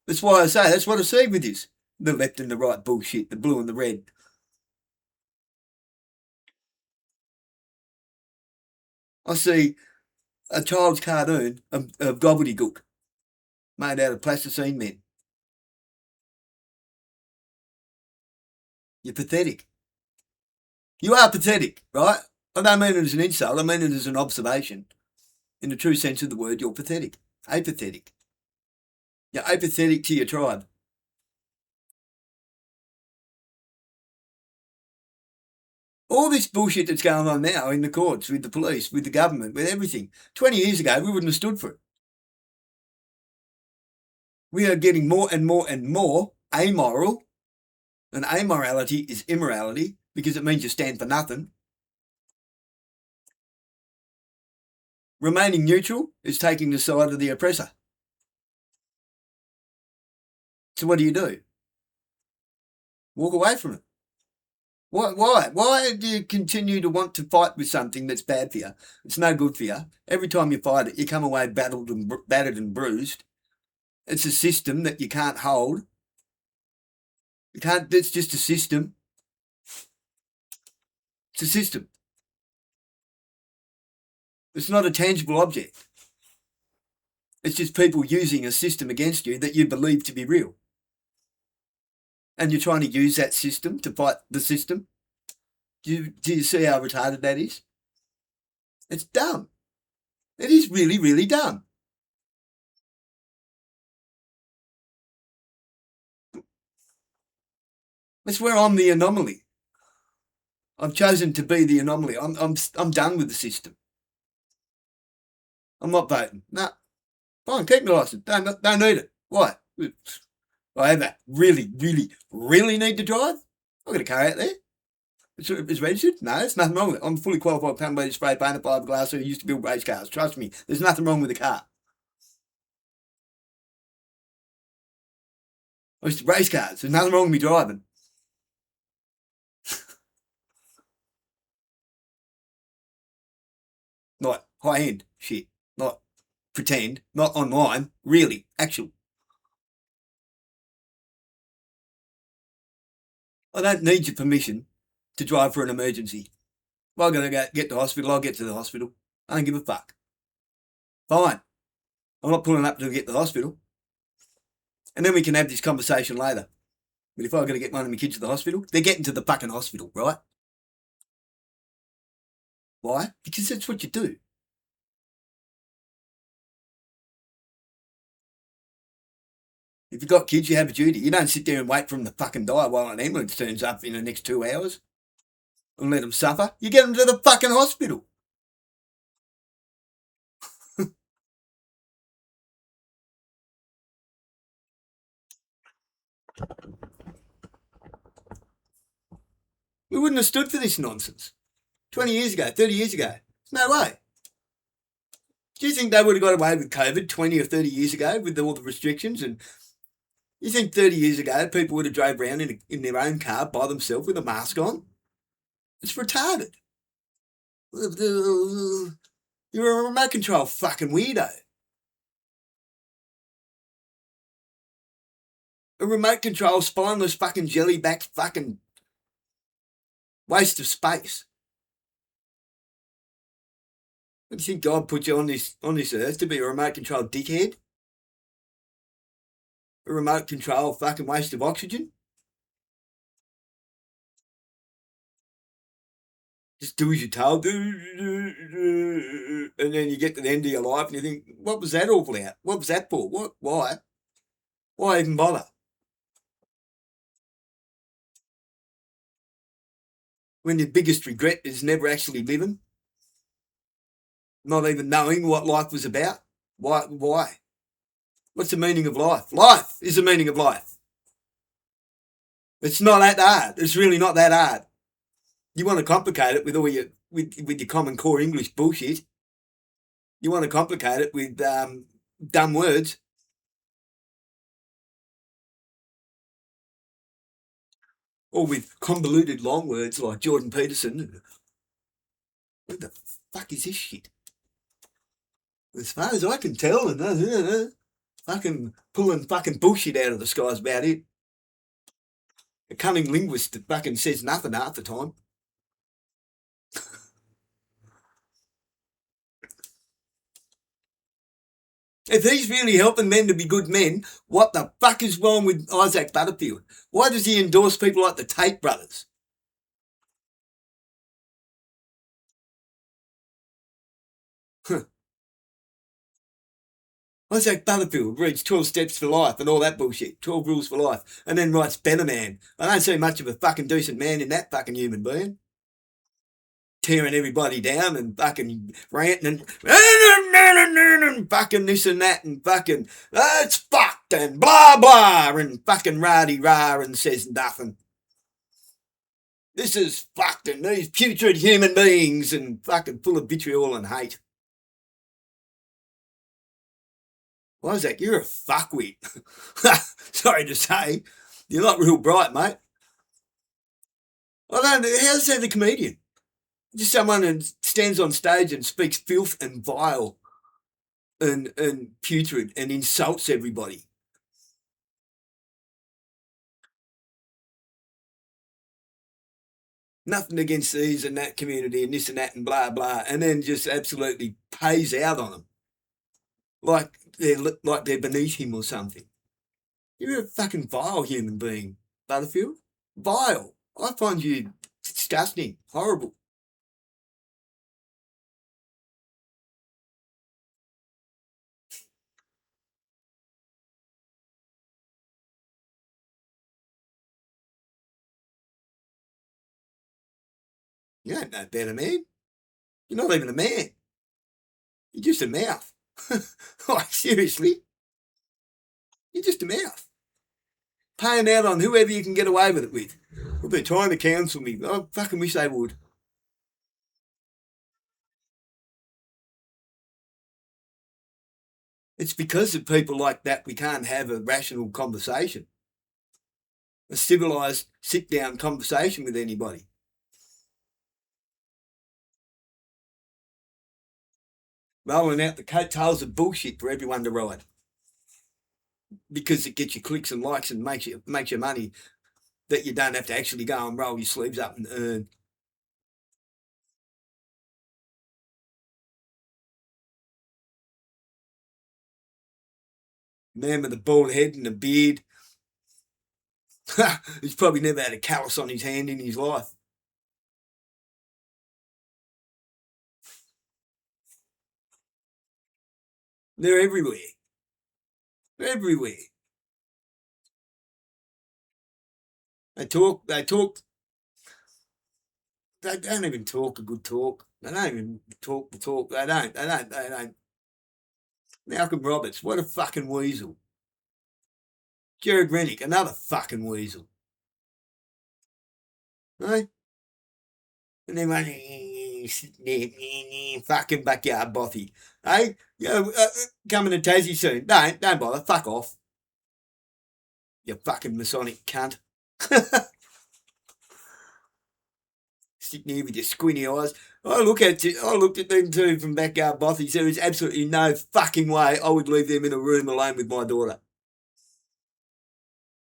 That's why I say, that's what I see with this. The left and the right bullshit, the blue and the red. I see a child's cartoon of gobbledygook made out of plasticine men. You're pathetic. You are pathetic, right? I don't mean it as an insult. I mean it as an observation. In the true sense of the word, you're pathetic. Apathetic. You're apathetic to your tribe. All this bullshit that's going on now in the courts, with the police, with the government, with everything. 20 years ago, we wouldn't have stood for it. We are getting more and more and more amoral. And amorality is immorality because it means you stand for nothing. Remaining neutral is taking the side of the oppressor. So what do? Walk away from it. Why? Why do you continue to want to fight with something that's bad for you? It's no good for you. Every time you fight it, you come away battered and bruised. It's a system that you can't hold. It's just a system. It's a system. It's not a tangible object. It's just people using a system against you that you believe to be real. And you're trying to use that system to fight the system. Do you see how retarded that is? It's dumb. It is really, really dumb. That's where I'm the anomaly. I've chosen to be the anomaly. I'm done with the system. I'm not voting. Nah, fine, keep my license. Don't need it. Why? I have that. Really, really, really need to drive? I've got a car out there. It's registered? No, there's nothing wrong with it. I'm fully qualified plumber, spray painter, fiberglass, who used to build race cars. Trust me, there's nothing wrong with the car. I used to race cars. There's nothing wrong with me driving. Not high-end shit. Not pretend. Not online. Really. Actual. I don't need your permission to drive for an emergency. If I'm going to get to the hospital, I'll get to the hospital. I don't give a fuck. Fine. I'm not pulling up to get to the hospital. And then we can have this conversation later. But if I'm going to get one of my kids to the hospital, they're getting to the fucking hospital, right? Why? Because that's what you do. If you've got kids, you have a duty. You don't sit there and wait for them to fucking die while an ambulance turns up in the next 2 hours and let them suffer. You get them to the fucking hospital. We wouldn't have stood for this nonsense 20 years ago, 30 years ago. No way. Do you think they would have got away with COVID 20 or 30 years ago with all the restrictions? And you think 30 years ago people would have drove around in their own car by themselves with a mask on? It's retarded. You're a remote control fucking weirdo. A remote control spineless fucking jellyback fucking waste of space. What do you think God put you on this earth to be a remote control dickhead? A remote control fucking waste of oxygen? Just do as you're told. And then you get to the end of your life and you think, what was that all about? What was that for? What? Why? Why even bother? When your biggest regret is never actually living? Not even knowing what life was about? Why? What's the meaning of life? Life is the meaning of life. It's not that hard. It's really not that hard. You want to complicate it with all your with your common core English bullshit. You want to complicate it with dumb words. Or with convoluted long words like Jordan Peterson. What the fuck is this shit? As far as I can tell, and fucking pulling fucking bullshit out of the sky is about it. A cunning linguist that fucking says nothing half the time. If he's really helping men to be good men, what the fuck is wrong with Isaac Butterfield? Why does he endorse people like the Tate brothers? Isaac Butterfield reads 12 Steps for Life and all that bullshit, 12 Rules for Life, and then writes Better Man. I don't see much of a fucking decent man in that fucking human being. Tearing everybody down and fucking ranting and fucking this and that and fucking it's fucked and blah blah and fucking rah-de-rah and says nothing. This is fucked and these putrid human beings and fucking full of vitriol and hate. Isaac, you're a fuckwit. Sorry to say. You're not real bright, mate. I don't know, how's that a comedian? Just someone who stands on stage and speaks filth and vile and putrid and insults everybody. Nothing against these and that community and this and that and blah, blah, and then just absolutely pays out on them. Like they're beneath him or something. You're a fucking vile human being, Butterfield. Vile. I find you disgusting, horrible. You ain't no better man. You're not even a man. You're just a mouth. Like, seriously. You're just a mouth. Paying out on whoever you can get away with it with. Well, they're trying to counsel me. I fucking wish they would. It's because of people like that we can't have a rational conversation. A civilised sit-down conversation with anybody. Rolling out the coattails of bullshit for everyone to ride. Because it gets you clicks and likes and makes you money that you don't have to actually go and roll your sleeves up and earn. Man with a bald head and a beard. He's probably never had a callus on his hand in his life. They're everywhere. They're everywhere. They talk. They don't even talk a good talk. They don't even talk the talk. They don't. Malcolm Roberts, what a fucking weasel. Jared Rennick, another fucking weasel. Right? And then fucking backyard bothy. Hey, coming to Tassie soon. Don't bother. Fuck off. You fucking Masonic cunt. Sitting here with your squinty eyes. I looked at them too from backyard bothies. There is absolutely no fucking way I would leave them in a room alone with my daughter.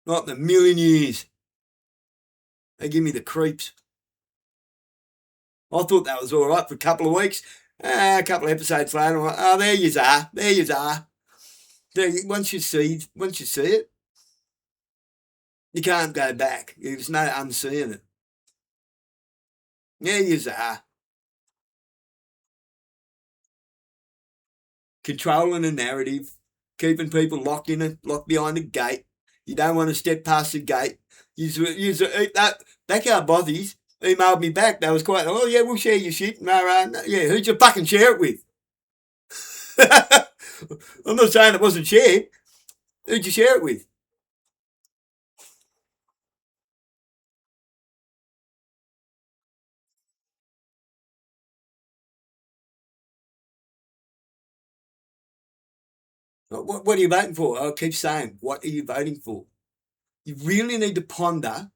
Not in a million years. They give me the creeps. I thought that was all right for a couple of weeks. A couple of episodes later, I'm like, oh, there you are. There you are. Once you see it, you can't go back. There's no unseeing it. There you are. Controlling a narrative, keeping people locked behind a gate. You don't want to step past the gate. That backyard bothies emailed me back. They was quite, oh yeah, we'll share your shit. No, yeah, who'd you fucking share it with? I'm not saying it wasn't shared. Who'd you share it with? What are you voting for? I keep saying, what are you voting for? You really need to ponder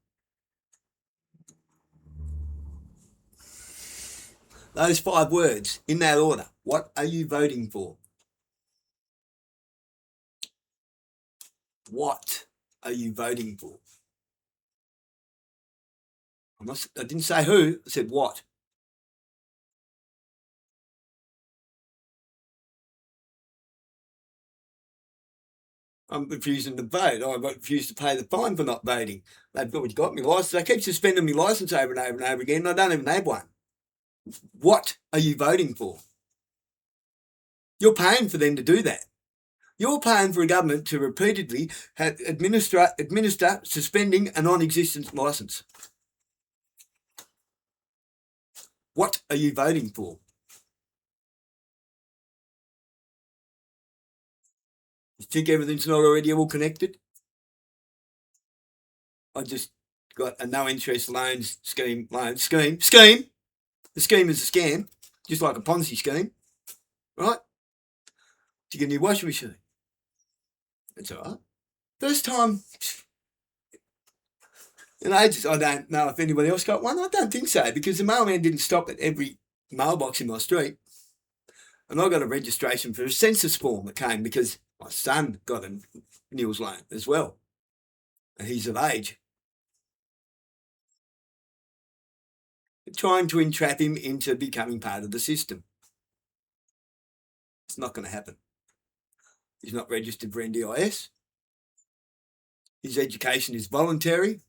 those 5 words in that order. What are you voting for? What are you voting for? I didn't say who, I said what. I'm refusing to vote. I refuse to pay the fine for not voting. They've already got me licence. They keep suspending my licence over and over and over again, and I don't even have one. What are you voting for? You're paying for them to do that. You're paying for a government to repeatedly administer suspending a non-existent licence. What are you voting for? You think everything's not already all connected? I just got a no-interest loans scheme. The scheme is a scam, just like a Ponzi scheme, right? To get a new washing machine. That's all right. First time in ages. I don't know if anybody else got one. I don't think so, because the mailman didn't stop at every mailbox in my street. And I got a registration for a census form that came because my son got a Neil's loan as well. And he's of age. Trying to entrap him into becoming part of the system. It's not going to happen. He's not registered for NDIS. His education is voluntary.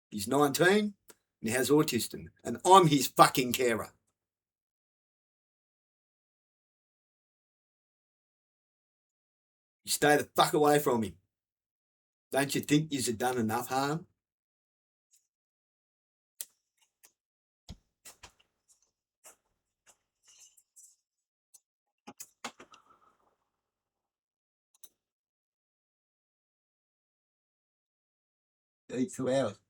He's 19. and he has autism, and I'm his fucking carer. You stay the fuck away from him. Don't you think you've done enough harm? Eat 2 hours.